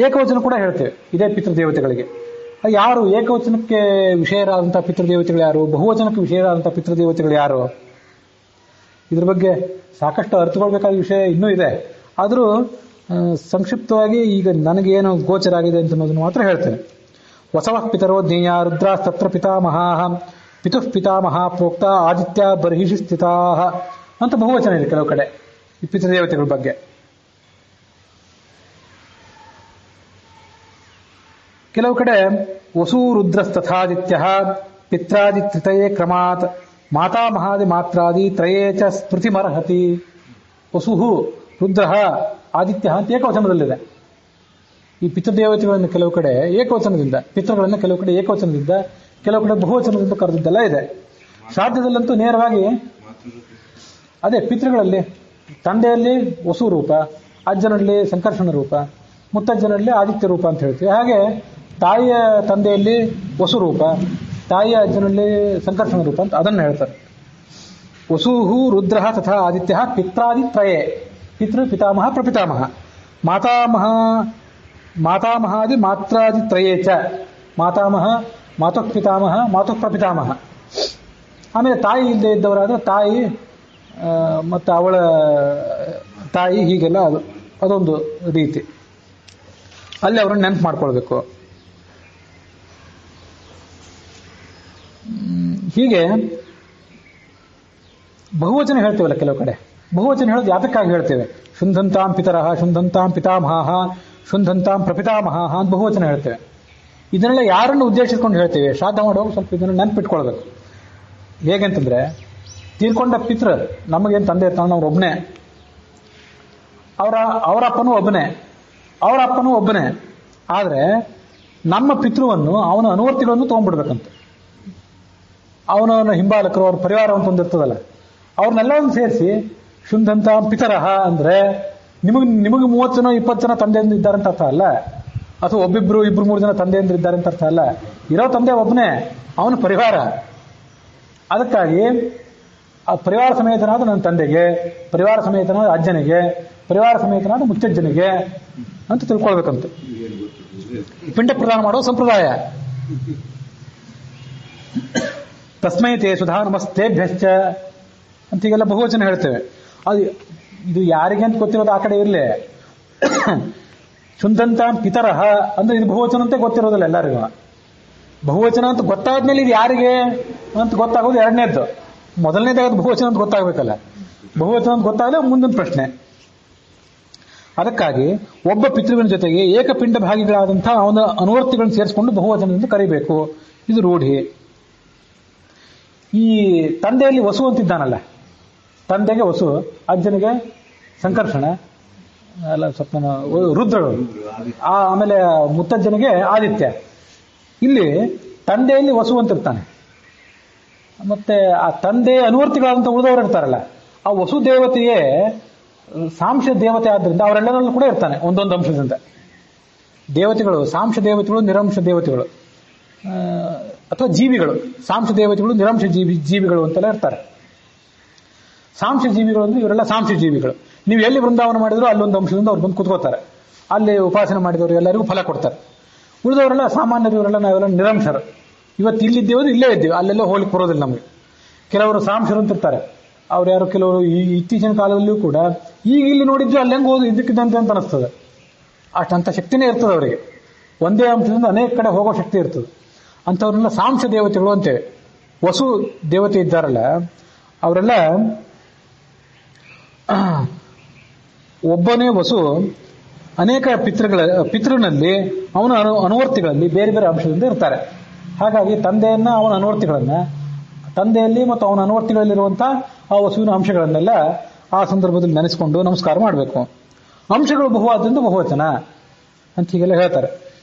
ಏಕವಚನ ಕೂಡ ಹೇಳ್ತೇವೆ ಇದೇ ಪಿತೃದೇವತೆಗಳಿಗೆ. ಯಾರು ಏಕವಚನಕ್ಕೆ ವಿಷಯರಾದಂತಹ ಪಿತೃದೇವತೆಗಳು ಯಾರು, ಬಹುವಚನಕ್ಕೆ ವಿಷಯರಾದಂತಹ ಪಿತೃದೇವತೆಗಳು ಯಾರು? ಇದ್ರ ಬಗ್ಗೆ ಸಾಕಷ್ಟು ಅರ್ಥಕೊಳ್ಬೇಕಾದ ವಿಷಯ ಇನ್ನೂ ಇದೆ. ಆದರೂ ಸಂಕ್ಷಿಪ್ತವಾಗಿ ಈಗ ನನಗೇನು ಗೋಚರ ಆಗಿದೆ ಅಂತ ಅನ್ನೋದನ್ನು ಮಾತ್ರ ಹೇಳ್ತೇನೆ. ವಸವಃ ಪಿತರೋ ಜ್ಞೇಯ ರುದ್ರಾಸ್ತತ್ರ ಪಿತಾಮಹಾಃ ಪಿತುಃ ಪಿತಾಮಹ ಪ್ರೋಕ್ತ ಆದಿತ್ಯ ಬರ್ಹಿಷಿ ಸ್ಥಿತಾಃ ಅಂತ ಬಹುವಚನ ಇದೆ ಕೆಲವು ಕಡೆ ಈ ಪಿತೃದೇವತೆಗಳ ಬಗ್ಗೆ. ಕೆಲವು ಕಡೆ ವಸು ರುದ್ರಸ್ತಥಾದಿತ್ಯ ಪಿತ್ರಾದಿತ್ರಿತಯೇ ಕ್ರಮಾತ್ ಮಾತಾಮಹಾದಿ ಮಾತ್ರಾದಿ ತ್ರಯೇ ಚ ಸ್ಮೃತಿಮರ್ಹತಿ. ವಸುಹು ರುದ್ರ ಆದಿತ್ಯ ಅಂತ ಏಕವಚನದಲ್ಲಿದೆ. ಈ ಪಿತೃದೇವತೆಗಳನ್ನು ಕೆಲವು ಕಡೆ ಏಕವಚನದಿಂದ, ಪಿತೃಗಳನ್ನು ಕೆಲವು ಕಡೆ ಏಕವಚನದಿಂದ, ಕೆಲವು ಕಡೆ ಬಹುವಚನದಿಂದ ಕರೆದಿದ್ದೆಲ್ಲ ಇದೆ. ಶ್ರಾದ್ದದಲ್ಲಂತೂ ನೇರವಾಗಿ ಅದೇ ಪಿತೃಗಳಲ್ಲಿ ತಂದೆಯಲ್ಲಿ ವಸು ರೂಪ, ಅಜ್ಜನಲ್ಲಿ ಸಂಕರ್ಷಣ ರೂಪ, ಮುತ್ತಜ್ಜನಲ್ಲಿ ಆದಿತ್ಯ ರೂಪ ಅಂತ ಹೇಳ್ತೀವಿ. ಹಾಗೆ ತಾಯಿಯ ತಂದೆಯಲ್ಲಿ ವಸು ರೂಪ, ತಾಯಿಯ ಅಜ್ಜನಲ್ಲಿ ಸಂಕರ್ಷಣ ರೂಪ ಅಂತ ಅದನ್ನು ಹೇಳ್ತಾರೆ. ವಸುಹು ರುದ್ರ ತಥಾ ಆದಿತ್ಯ ಪಿತ್ರಾದಿತ್ರಯೇ, ಪಿತೃ ಪಿತಾಮಹ ಪ್ರಪಿತಾಮಹ, ಮಾತಾಮಹಾದಿ ಮಾತ್ರಾದಿತ್ರಯೇ ಚ, ಮಾತಾಮಹ ಮಾತುಃ ಪಿತಾಮಹ ಮಾತುಃ ಪ್ರಪಿತಾಮಹ. ಆಮೇಲೆ ತಾಯಿ ಇಲ್ಲದೆ ಇದ್ದವರಾದ್ರೆ ತಾಯಿ ಮತ್ತು ಅವಳ ತಾಯಿ, ಹೀಗೆಲ್ಲ ಅದೊಂದು ರೀತಿ. ಅಲ್ಲಿ ಅವರನ್ನು ನೆನಪು ಮಾಡ್ಕೊಳ್ಬೇಕು. ಹೀಗೆ ಬಹುವಚನ ಹೇಳ್ತೇವಲ್ಲ ಕೆಲವು ಕಡೆ. ಬಹುವಚನ ಹೇಳೋದು ಯಾತಕ್ಕಾಗಿ ಹೇಳ್ತೇವೆ? ಶುಂಧಂತಾಂ ಪಿತರಃ, ಶುಂಧಂತಾಂ ಪಿತಾಮಹಃ, ಶುಂಧಂತಾಂ ಪ್ರಪಿತಾಮಹಃ ಅಂತ ಬಹುವಚನ ಹೇಳ್ತೇವೆ. ಇದನ್ನೆಲ್ಲ ಯಾರನ್ನು ಉದ್ದೇಶಿಸಿಕೊಂಡು ಹೇಳ್ತೇವೆ? ಶ್ರಾದ್ದ ಮಾಡುವಾಗ ಸ್ವಲ್ಪ ಇದನ್ನು ನೆನಪಿಟ್ಕೊಳ್ಬೇಕು. ಹೇಗೆಂತಂದ್ರೆ, ತೀರ್ಕೊಂಡ ಪಿತೃ ನಮಗೇನು ತಂದೆ ಇರ್ತಾನೆ, ಅವ್ರು ಒಬ್ಬನೇ, ಅವರ ಅಪ್ಪನೂ ಒಬ್ಬನೇ, ಅವರ ಅಪ್ಪನೂ ಒಬ್ಬನೇ. ಆದರೆ ನಮ್ಮ ಪಿತೃವನ್ನು ಅವನ ಅನುವರ್ತಿಗಳನ್ನು ತೊಗೊಂಡ್ಬಿಡ್ಬೇಕಂತ. ಅವನವನ ಹಿಂಬಾಲಕರು, ಅವ್ರ ಪರಿವಾರ ಅಂತ ಒಂದಿರ್ತದಲ್ಲ, ಅವ್ರನ್ನೆಲ್ಲವನ್ನು ಸೇರಿಸಿ ಶುಂಧಂತಾಂ ಪಿತರಃ ಅಂದ್ರೆ ನಿಮಗೆ 30 ಜನ 20 ಜನ ತಂದೆಯಿಂದ ಇದ್ದಾರೆ ಅಂತ ಅರ್ಥ ಅಲ್ಲ, ಅಥವಾ ಒಬ್ಬಿಬ್ರು 2-3 ಜನ ತಂದೆಯಿಂದ ಇದ್ದಾರೆ ಅಂತ ಅರ್ಥ ಅಲ್ಲ. ಇರೋ ತಂದೆ ಒಬ್ಬನೇ, ಅವನ ಪರಿವಾರ. ಅದಕ್ಕಾಗಿ ಆ ಪರಿವಾರ ಸಮೇತನಾದ ನನ್ನ ತಂದೆಗೆ, ಪರಿವಾರ ಸಮೇತನಾದ ಅಜ್ಜನಿಗೆ, ಪರಿವಾರ ಸಮೇತನಾದ ಮುತ್ತಜ್ಜನಿಗೆ ಅಂತ ತಿಳ್ಕೊಳ್ಬೇಕಂತ. ಪಿಂಡ ಪ್ರದಾನ ಮಾಡೋ ಸಂಪ್ರದಾಯ. ತಸ್ಮೈ ತೇ ಸುಧಾ ನಮಸ್ತೇಭ್ಯಶ್ಚ ಅಂತ ಹೀಗೆಲ್ಲ ಬಹುವಚನ ಹೇಳ್ತೇವೆ. ಇದು ಯಾರಿಗೆ ಅಂತ ಗೊತ್ತಿರೋದು ಆ ಕಡೆ ಇರಲಿ. ಶುಂಧಂತಾಂ ಪಿತರಃ ಅಂದ್ರೆ ಇದು ಬಹುವಚನ ಅಂತ ಗೊತ್ತಿರೋದಿಲ್ಲ ಎಲ್ಲರಿಗೂ. ಬಹುವಚನ ಅಂತ ಗೊತ್ತಾದ್ಮೇಲೆ ಇದು ಯಾರಿಗೆ ಅಂತ ಗೊತ್ತಾಗೋದು ಎರಡನೇದ್ದು. ಮೊದಲನೇದಾದ ಬಹುವಚನ ಅಂತ ಗೊತ್ತಾಗಬೇಕಲ್ಲ. ಬಹುವಚನ ಅಂತ ಗೊತ್ತಾಗಲೇ ಮುಂದಿನ ಪ್ರಶ್ನೆ. ಅದಕ್ಕಾಗಿ ಒಬ್ಬ ಪಿತೃವಿನ ಜೊತೆಗೆ ಏಕಪಿಂಡ ಭಾಗಿಗಳಾದಂತಹ ಅವನ ಅನುವರ್ತಿಗಳನ್ನು ಸೇರಿಸಿಕೊಂಡು ಬಹುವಚನದಿಂದ ಕರಿಬೇಕು. ಇದು ರೂಢಿ. ಈ ತಂದೆಯಲ್ಲಿ ವಸು ಅಂತಿದ್ದಾನಲ್ಲ, ತಂದೆಗೆ ವಸು, ಅಜ್ಜನಿಗೆ ಸಂಕರ್ಷಣ, ಅಲ್ಲ ಸ್ವಲ್ಪ ರುದ್ರಗಳು, ಆಮೇಲೆ ಮುತ್ತಜ್ಜನಿಗೆ ಆದಿತ್ಯ. ಇಲ್ಲಿ ತಂದೆಯಲ್ಲಿ ವಸು ಅಂತಿರ್ತಾನೆ. ಮತ್ತೆ ಆ ತಂದೆ ಅನುವರ್ತಿಗಳಾದಂಥ ಉಳಿದವರು ಇರ್ತಾರಲ್ಲ, ಆ ವಸು ದೇವತೆಯೇ ಸಾಂಶ ದೇವತೆ ಆದ್ರಿಂದ ಅವರೆಲ್ಲರಲ್ಲೂ ಕೂಡ ಇರ್ತಾನೆ ಒಂದೊಂದು ಅಂಶದಿಂದ. ದೇವತೆಗಳು ಸಾಂಶ ದೇವತೆಗಳು, ನಿರಂಶ ದೇವತೆಗಳು ಅಥವಾ ಜೀವಿಗಳು. ಸಾಂಶ ದೇವತೆಗಳು, ನಿರಂಶ ಜೀವಿಗಳು ಅಂತೆಲ್ಲ ಇರ್ತಾರೆ. ಸಾಂಶ ಜೀವಿಗಳು ಅಂದ್ರೆ ಇವರೆಲ್ಲ ಸಾಂಶ ಜೀವಿಗಳು. ನೀವು ಎಲ್ಲಿ ಬೃಂದಾವನ ಮಾಡಿದ್ರು ಅಲ್ಲೊಂದು ಅಂಶದಿಂದ ಅವ್ರು ಬಂದು ಕುತ್ಕೋತಾರೆ. ಅಲ್ಲಿ ಉಪಾಸನೆ ಮಾಡಿದವರು ಎಲ್ಲರಿಗೂ ಫಲ ಕೊಡ್ತಾರೆ. ಉಳಿದವರೆಲ್ಲ ಸಾಮಾನ್ಯರು, ಇವರೆಲ್ಲ ನಾವೆಲ್ಲ ನಿರಂಶರು. ಇವತ್ತು ಇಲ್ಲಿದ್ದೇವೆ, ಇಲ್ಲೇ ಇದ್ದೇವೆ, ಅಲ್ಲೆಲ್ಲ ಹೋಗ್ಲಿಕ್ಕೆ ಬರೋದಿಲ್ಲ ನಮಗೆ. ಕೆಲವರು ಸಾಂಶರು ಅಂತಿರ್ತಾರೆ. ಅವ್ರು ಯಾರು ಕೆಲವರು ಇತ್ತೀಚಿನ ಕಾಲದಲ್ಲಿಯೂ ಕೂಡ ಈಗ ಇಲ್ಲಿ ನೋಡಿದ್ರು ಅಲ್ಲಿ ಹೆಂಗೆ ಹೋಗಿ ಇದಕ್ಕಿದ್ದಂತೆ ಅಂತ ಅನಿಸ್ತದೆ. ಅಷ್ಟಂತ ಶಕ್ತಿನೇ ಇರ್ತದೆ ಅವರಿಗೆ. ಒಂದೇ ಅಂಶದಿಂದ ಅನೇಕ ಕಡೆ ಹೋಗೋ ಶಕ್ತಿ ಇರ್ತದೆ. ಅಂಥವ್ರನ್ನೆಲ್ಲ ಸಾಂಶ ದೇವತೆಗಳು ಅಂತೇವೆ. ವಸು ದೇವತೆ ಇದ್ದಾರಲ್ಲ ಅವರೆಲ್ಲ ಒಬ್ಬನೇ ವಸು ಅನೇಕ ಪಿತೃನಲ್ಲಿ ಅವನ ಅನುವರ್ತಿಗಳಲ್ಲಿ ಬೇರೆ ಬೇರೆ ಅಂಶದಿಂದ ಇರ್ತಾರೆ. ಹಾಗಾಗಿ ತಂದೆಯನ್ನ, ಅವನ ಅನುವರ್ತಿಗಳನ್ನ, ತಂದೆಯಲ್ಲಿ ಮತ್ತು ಅವನ ಅನುವರ್ತಿಗಳಲ್ಲಿರುವಂತಹ ಆ ವಸುವಿನ ಅಂಶಗಳನ್ನೆಲ್ಲ ಆ ಸಂದರ್ಭದಲ್ಲಿ ನೆನೆಸಿಕೊಂಡು ನಮಸ್ಕಾರ ಮಾಡಬೇಕು. ಅಂಶಗಳು ಬಹುವಾದ್ರಿಂದ ಬಹುವಚನ ಅಂತ ಹೀಗೆಲ್ಲ ಹೇಳ್ತಾರೆ.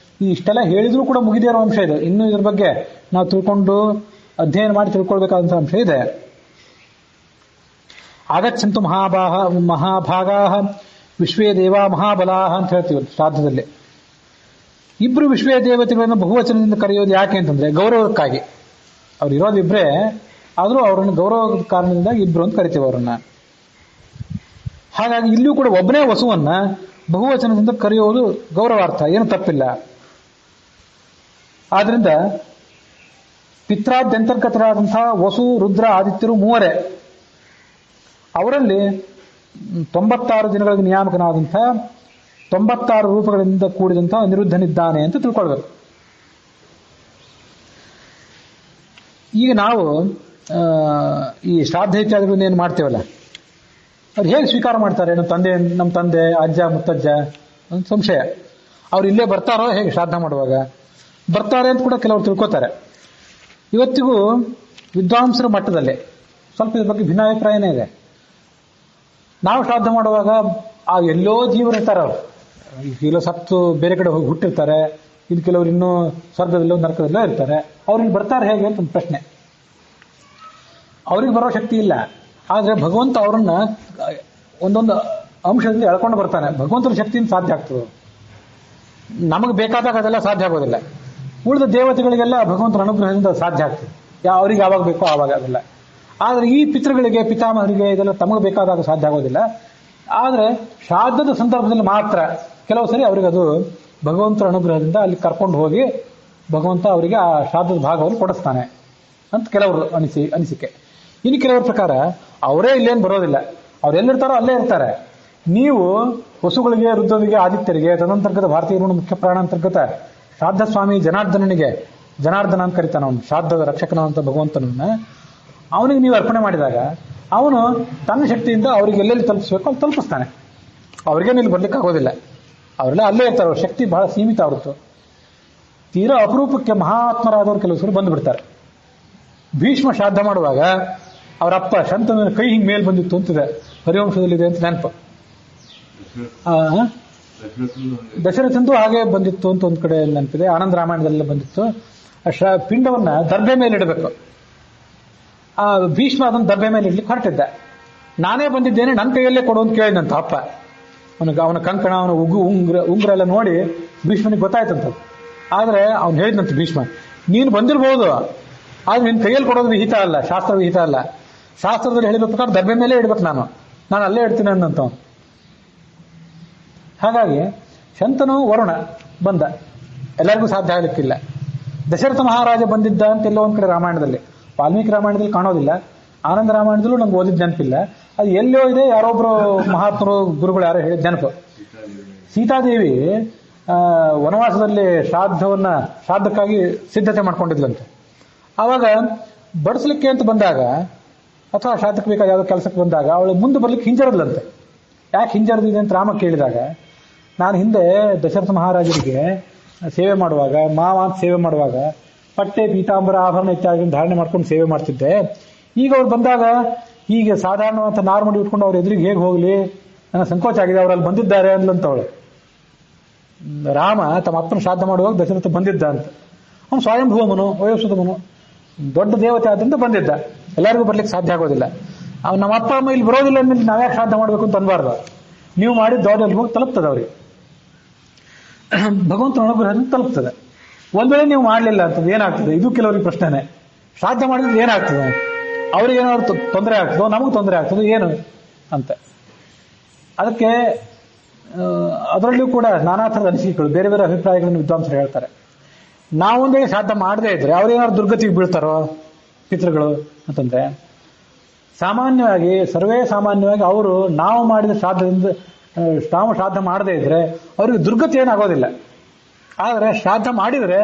ಇಷ್ಟೆಲ್ಲ ಹೇಳಿದ್ರೂ ಕೂಡ ಮುಗಿದೇ ಇರೋ ಅಂಶ ಇದೆ. ಇನ್ನೂ ಇದ್ರ ಬಗ್ಗೆ ನಾವು ತಿಳ್ಕೊಂಡು ಅಧ್ಯಯನ ಮಾಡಿ ತಿಳ್ಕೊಳ್ಬೇಕಾದಂಥ ಅಂಶ ಇದೆ. ಆಗಚ್ಚಂತು ಮಹಾಭಾಗಾ ವಿಶ್ವೇ ದೇವಾ ಮಹಾಬಲಾಹ ಅಂತ ಹೇಳ್ತೀವಿ ಶ್ರಾದ್ದದಲ್ಲಿ. ಇಬ್ರು ವಿಶ್ವೇ ದೇವತೆಗಳನ್ನು ಬಹುವಚನದಿಂದ ಕರೆಯೋದು ಯಾಕೆ ಅಂತಂದ್ರೆ ಗೌರವಕ್ಕಾಗಿ. ಅವ್ರು ಇರೋದಿಬ್ರೇ, ಆದರೂ ಅವರನ್ನು ಗೌರವದ ಕಾರಣದಿಂದ ಇಬ್ರು ಅಂತ ಕರಿತೀವಿ ಅವರನ್ನ. ಹಾಗಾಗಿ ಇಲ್ಲಿಯೂ ಕೂಡ ಒಬ್ಬನೇ ವಸುವನ್ನ ಬಹುವಚನದಿಂದ ಕರೆಯೋದು ಗೌರವಾರ್ಥ, ಏನು ತಪ್ಪಿಲ್ಲ. ಆದ್ರಿಂದ ಪಿತ್ರಾದ್ಯಂತರ್ಗತರಾದಂತಹ ವಸು, ರುದ್ರ, ಆದಿತ್ಯರು ಮೂವರೇ. ಅವರಲ್ಲಿ 96 ದಿನಗಳಿಗೆ ನಿಯಾಮಕನಾದಂಥ 96 ರೂಪಗಳಿಂದ ಕೂಡಿದಂಥ ಅನಿರುದ್ಧನಿದ್ದಾನೆ ಅಂತ ತಿಳ್ಕೊಳ್ಬೇಕು. ಈಗ ನಾವು ಈ ಶ್ರಾದ್ದ ಇತ್ಯಾದಿಗಳನ್ನ ಏನು ಮಾಡ್ತೇವಲ್ಲ, ಅವ್ರು ಹೇಗೆ ಸ್ವೀಕಾರ ಮಾಡ್ತಾರೆ? ನಮ್ಮ ತಂದೆ, ಅಜ್ಜ, ಮುತ್ತಜ್ಜ ಅಂತ ಸಂಶಯ. ಅವ್ರು ಇಲ್ಲೇ ಬರ್ತಾರೋ ಹೇಗೆ ಶ್ರಾದ್ದ ಮಾಡುವಾಗ? ಬರ್ತಾರೆ ಅಂತ ಕೂಡ ಕೆಲವರು ತಿಳ್ಕೊತಾರೆ. ಇವತ್ತಿಗೂ ವಿದ್ವಾಂಸರ ಮಟ್ಟದಲ್ಲಿ ಸ್ವಲ್ಪ ಇದ್ರ ಬಗ್ಗೆ ಭಿನ್ನಾಭಿಪ್ರಾಯನೇ ಇದೆ. ನಾವು ಶ್ರಾದ್ದ ಮಾಡುವಾಗ ಆ ಎಲ್ಲೋ ಜೀವರು ಇರ್ತಾರೆ. ಅವರು ಕೆಲವು ಸತ್ತು ಬೇರೆ ಕಡೆ ಹೋಗಿ ಹುಟ್ಟಿರ್ತಾರೆ, ಇನ್ನು ಕೆಲವರು ಇನ್ನೂ ಸ್ವರ್ಗದಲ್ಲೋ ನರಕದಲ್ಲೋ ಇರ್ತಾರೆ. ಅವ್ರು ಇಲ್ಲಿ ಬರ್ತಾರೆ ಹೇಗೆ ಅಂತ ಒಂದು ಪ್ರಶ್ನೆ. ಅವ್ರಿಗೆ ಬರೋ ಶಕ್ತಿ ಇಲ್ಲ. ಆದ್ರೆ ಭಗವಂತ ಅವರನ್ನ ಒಂದೊಂದು ಅಂಶದಲ್ಲಿ ಎಳ್ಕೊಂಡು ಬರ್ತಾನೆ. ಭಗವಂತನ ಶಕ್ತಿಯಿಂದ ಸಾಧ್ಯ ಆಗ್ತದೆ. ನಮಗೆ ಬೇಕಾದಾಗ ಅದೆಲ್ಲ ಸಾಧ್ಯ ಆಗೋದಿಲ್ಲ. ಉಳಿದ ದೇವತೆಗಳಿಗೆಲ್ಲ ಭಗವಂತನ ಅನುಗ್ರಹದಿಂದ ಸಾಧ್ಯ ಆಗ್ತದೆ. ಅವ್ರಿಗೆ ಯಾವಾಗ ಬೇಕೋ ಆವಾಗ ಅದೆಲ್ಲ. ಆದ್ರೆ ಈ ಪಿತೃಗಳಿಗೆ, ಪಿತಾಮಹರಿಗೆ ಇದೆಲ್ಲ ತಮಗೆ ಬೇಕಾದಾಗ ಸಾಧ್ಯ ಆಗೋದಿಲ್ಲ. ಆದ್ರೆ ಶ್ರಾದ್ದದ ಸಂದರ್ಭದಲ್ಲಿ ಮಾತ್ರ ಕೆಲವು ಸರಿ ಅವರಿಗೆ ಅದು ಭಗವಂತನ ಅನುಗ್ರಹದಿಂದ ಅಲ್ಲಿ ಕರ್ಕೊಂಡು ಹೋಗಿ ಭಗವಂತ ಅವರಿಗೆ ಆ ಶ್ರಾದ್ದದ ಭಾಗವನ್ನು ಕೊಡಿಸ್ತಾನೆ ಅಂತ ಕೆಲವರು ಅನಿಸಿಕೆ. ಇನ್ನು ಕೆಲವರ ಪ್ರಕಾರ ಅವರೇ ಇಲ್ಲೇನು ಬರೋದಿಲ್ಲ, ಅವ್ರೆಲ್ಲಿರ್ತಾರೋ ಅಲ್ಲೇ ಇರ್ತಾರೆ. ನೀವು ವಸುಗಳಿಗೆ, ರುದ್ರರಿಗೆ, ಆದಿತ್ಯರಿಗೆ, ತದಂತರ್ಗತ ಭಾರತೀಯ ಮುಖ್ಯ ಪ್ರಾಣಾಂತರ್ಗತ ಶ್ರಾದ್ದ ಸ್ವಾಮಿ ಜನಾರ್ದನನಿಗೆ, ಜನಾರ್ದನ ಅಂತ ಕರಿತಾನ ಅವನು, ಶ್ರಾದ್ದದ ರಕ್ಷಕನಾದಂಥ ಭಗವಂತನನ್ನ ಅವನಿಗೆ ನೀವು ಅರ್ಪಣೆ ಮಾಡಿದಾಗ ಅವನು ತನ್ನ ಶಕ್ತಿಯಿಂದ ಅವ್ರಿಗೆ ಎಲ್ಲೆಲ್ಲಿ ತಲುಪಿಸ್ಬೇಕು ಅಲ್ಲಿ ತಲುಪಿಸ್ತಾನೆ. ಅವ್ರಿಗೇನು ಇಲ್ಲಿ ಬರ್ಲಿಕ್ಕೆ ಆಗೋದಿಲ್ಲ. ಅವರೆಲ್ಲ ಅಲ್ಲೇ ಇರ್ತಾರೆ. ಅವ್ರ ಶಕ್ತಿ ಬಹಳ ಸೀಮಿತ ಅವ್ರದ್ದು. ತೀರಾ ಅಪರೂಪಕ್ಕೆ ಮಹಾತ್ಮರಾದವರು ಕೆಲವು ಸರಿ ಬಂದುಬಿಡ್ತಾರೆ. ಭೀಷ್ಮ ಶ್ರಾದ್ದ ಮಾಡುವಾಗ ಅವರಪ್ಪ ಶಂತನ ಕೈ ಹಿಂಗೆ ಮೇಲ್ ಬಂದಿತ್ತು ಅಂತಿದೆ, ಹರಿವಂಶದಲ್ಲಿದೆ ಅಂತ ನೆನಪು. ದಶರಥಂದು ಹಾಗೆ ಬಂದಿತ್ತು ಅಂತ ಒಂದ್ ಕಡೆ ನೆನಪಿದೆ. ಆನಂದ ರಾಮಾಯಣದಲ್ಲೆಲ್ಲ ಬಂದಿತ್ತು. ಪಿಂಡವನ್ನ ದರ್ಬೆ ಮೇಲೆ ಇಡಬೇಕು. ಆ ಭೀಷ್ಮ ಅದನ್ನು ದರ್ಬೆ ಮೇಲೆ ಇಡ್ಲಿಕ್ಕೆ ಹೊರಟಿದ್ದ. ನಾನೇ ಬಂದಿದ್ದೇನೆ, ನನ್ನ ಕೈಯಲ್ಲೇ ಕೊಡು ಅಂತ ಕೇಳಿದಂತ ಅಪ್ಪ. ಅವನ ಕಂಕಣ, ಅವನ ಉಂಗ್ರ ಎಲ್ಲ ನೋಡಿ ಭೀಷ್ಮನಿಗೆ ಗೊತ್ತಾಯ್ತಂತ. ಆದ್ರೆ ಅವ್ನು ಹೇಳಿದಂತ ಭೀಷ್ಮ, ನೀನು ಬಂದಿರಬಹುದು, ಆದ್ರೆ ನಿನ್ನ ಕೈಯಲ್ಲಿ ಕೊಡೋದು ವಿಹಿತ ಅಲ್ಲ, ಶಾಸ್ತ್ರ ವಿಹಿತ ಅಲ್ಲ. ಶಾಸ್ತ್ರದಲ್ಲಿ ಹೇಳಿದ ಪ್ರಕಾರ ದರ್ಬೆ ಮೇಲೆ ಇಡ್ಬೇಕು, ನಾನು ಅಲ್ಲೇ ಇಡ್ತೀನಿ ಅಂದಂತ. ಹಾಗಾಗಿ ಶಂತನು ವರುಣ ಬಂದ, ಎಲ್ಲರಿಗೂ ಸಾಧ್ಯ ಆಗಲಿಕ್ಕಿಲ್ಲ. ದಶರಥ ಮಹಾರಾಜ ಬಂದಿದ್ದ ಅಂತ ಎಲ್ಲೋ ಒಂದ್ ಕಡೆ ರಾಮಾಯಣದಲ್ಲಿ, ವಾಲ್ಮೀಕಿ ರಾಮಾಯಣದಲ್ಲಿ ಕಾಣೋದಿಲ್ಲ, ಆನಂದ ರಾಮಾಯಣದಲ್ಲೂ ನಂಗೆ ಓದಿದ ನೆನಪಿಲ್ಲ. ಅದು ಎಲ್ಲೋ ಇದೆ, ಯಾರೊಬ್ರು ಮಹಾತ್ಮರು ಗುರುಗಳು ಯಾರೋ ಹೇಳಿದ ನೆನಪು. ಸೀತಾದೇವಿ ವನವಾಸದಲ್ಲಿ ಶ್ರಾದ್ದಕ್ಕಾಗಿ ಸಿದ್ಧತೆ ಮಾಡ್ಕೊಂಡಿದ್ಲಂತೆ. ಆವಾಗ ಬಡಿಸ್ಲಿಕ್ಕೆ ಅಂತ ಬಂದಾಗ ಅಥವಾ ಶ್ರಾದ್ದಕ್ಕೆ ಬೇಕಾದ ಯಾವುದೋ ಕೆಲಸಕ್ಕೆ ಬಂದಾಗ ಅವಳು ಮುಂದೆ ಬರ್ಲಿಕ್ಕೆ ಹಿಂಜರದ್ಲಂತೆ. ಯಾಕೆ ಹಿಂಜರದಿದೆ ಅಂತ ರಾಮ ಕೇಳಿದಾಗ, ನಾನು ಹಿಂದೆ ದಶರಥ ಮಹಾರಾಜರಿಗೆ ಸೇವೆ ಮಾಡುವಾಗ, ಮಾವ ಅಂತ ಸೇವೆ ಮಾಡುವಾಗ ಪಟ್ಟೆ ಪೀತಾಂಬರ ಆಭರಣ ಇತ್ಯಾದಿ ಧಾರಣೆ ಮಾಡ್ಕೊಂಡು ಸೇವೆ ಮಾಡ್ತಿದ್ದೆ. ಈಗ ಅವ್ರು ಬಂದಾಗ ಹೀಗೆ ಸಾಧಾರಣವಂತ ನಾರ್ಮಲ್ ಇಟ್ಕೊಂಡು ಅವ್ರ ಎದುರಿಗೆ ಹೇಗೆ ಹೋಗ್ಲಿ, ನನ್ನ ಸಂಕೋಚ ಆಗಿದೆ, ಅವರಲ್ಲಿ ಬಂದಿದ್ದಾರೆ ಅಂದ್ಲಂತವಳು. ರಾಮ ತಮ್ಮ ಅಪ್ಪನ ಶ್ರಾದ್ದ ಮಾಡುವಾಗ ದಶರಥ ಬಂದಿದ್ದ ಅಂತ. ಅವನು ಸ್ವಯಂಭೂಮನು, ವಯೋಸುಧಮನು, ದೊಡ್ಡ ದೇವತೆ ಆದ್ರಿಂದ ಬಂದಿದ್ದ. ಎಲ್ಲರಿಗೂ ಬರ್ಲಿಕ್ಕೆ ಸಾಧ್ಯ ಆಗೋದಿಲ್ಲ. ನಮ್ಮ ಅಪ್ಪ ಅಮ್ಮ ಇಲ್ಲಿ ಬರೋದಿಲ್ಲ ಅಂದ್ಮೇಲೆ ನಾವ್ಯಾಕೆ ಶ್ರಾದ್ದ ಮಾಡಬೇಕು ಅಂತ ಅನ್ಬಾರ್ದು. ನೀವು ಮಾಡಿದ ದೊಡ್ಡ ಹೋಗಿ ತಲುಪ್ತದೆ ಅವ್ರಿಗೆ, ಭಗವಂತನ ಅನುಗ್ರಹ ತಲುಪ್ತದೆ. ಒಂದ್ ವೇಳೆ ನೀವು ಮಾಡಲಿಲ್ಲ ಅಂತಂದ್ರೆ ಏನಾಗ್ತದೆ? ಇದು ಕೆಲವರಿಗೆ ಪ್ರಶ್ನೆನೆ. ಶ್ರಾದ್ದ ಮಾಡಿದ್ರೆ ಏನಾಗ್ತದೆ? ಅವ್ರಿಗೆ ಏನಾದ್ರು ತೊಂದರೆ ಆಗ್ತದೋ, ನಮಗೂ ತೊಂದರೆ ಆಗ್ತದೋ ಏನು ಅಂತ. ಅದಕ್ಕೆ ಅದರಲ್ಲಿಯೂ ಕೂಡ ನಾನಾ ಥರದ ಅನಿಸಿಕೆಗಳು, ಬೇರೆ ಬೇರೆ ಅಭಿಪ್ರಾಯಗಳನ್ನು ವಿದ್ವಾಂಸರು ಹೇಳ್ತಾರೆ. ನಾವೊಂದೇ ಶ್ರಾದ್ದ ಮಾಡದೇ ಇದ್ರೆ ಅವ್ರೇನಾದ್ರು ದುರ್ಗತಿಗೆ ಬೀಳ್ತಾರೋ ಪಿತೃಗಳು ಅಂತಂದ್ರೆ, ಸಾಮಾನ್ಯವಾಗಿ ಸರ್ವೇ ಸಾಮಾನ್ಯವಾಗಿ ಅವರು ನಾವು ಮಾಡಿದ ಶ್ರಾದ್ದದಿಂದ ನಾವು ಶ್ರಾದ್ದ ಮಾಡದೇ ಇದ್ರೆ ಅವ್ರಿಗೆ ದುರ್ಗತಿ ಏನಾಗೋದಿಲ್ಲ. ಆದರೆ ಶ್ರಾದ್ದ ಮಾಡಿದರೆ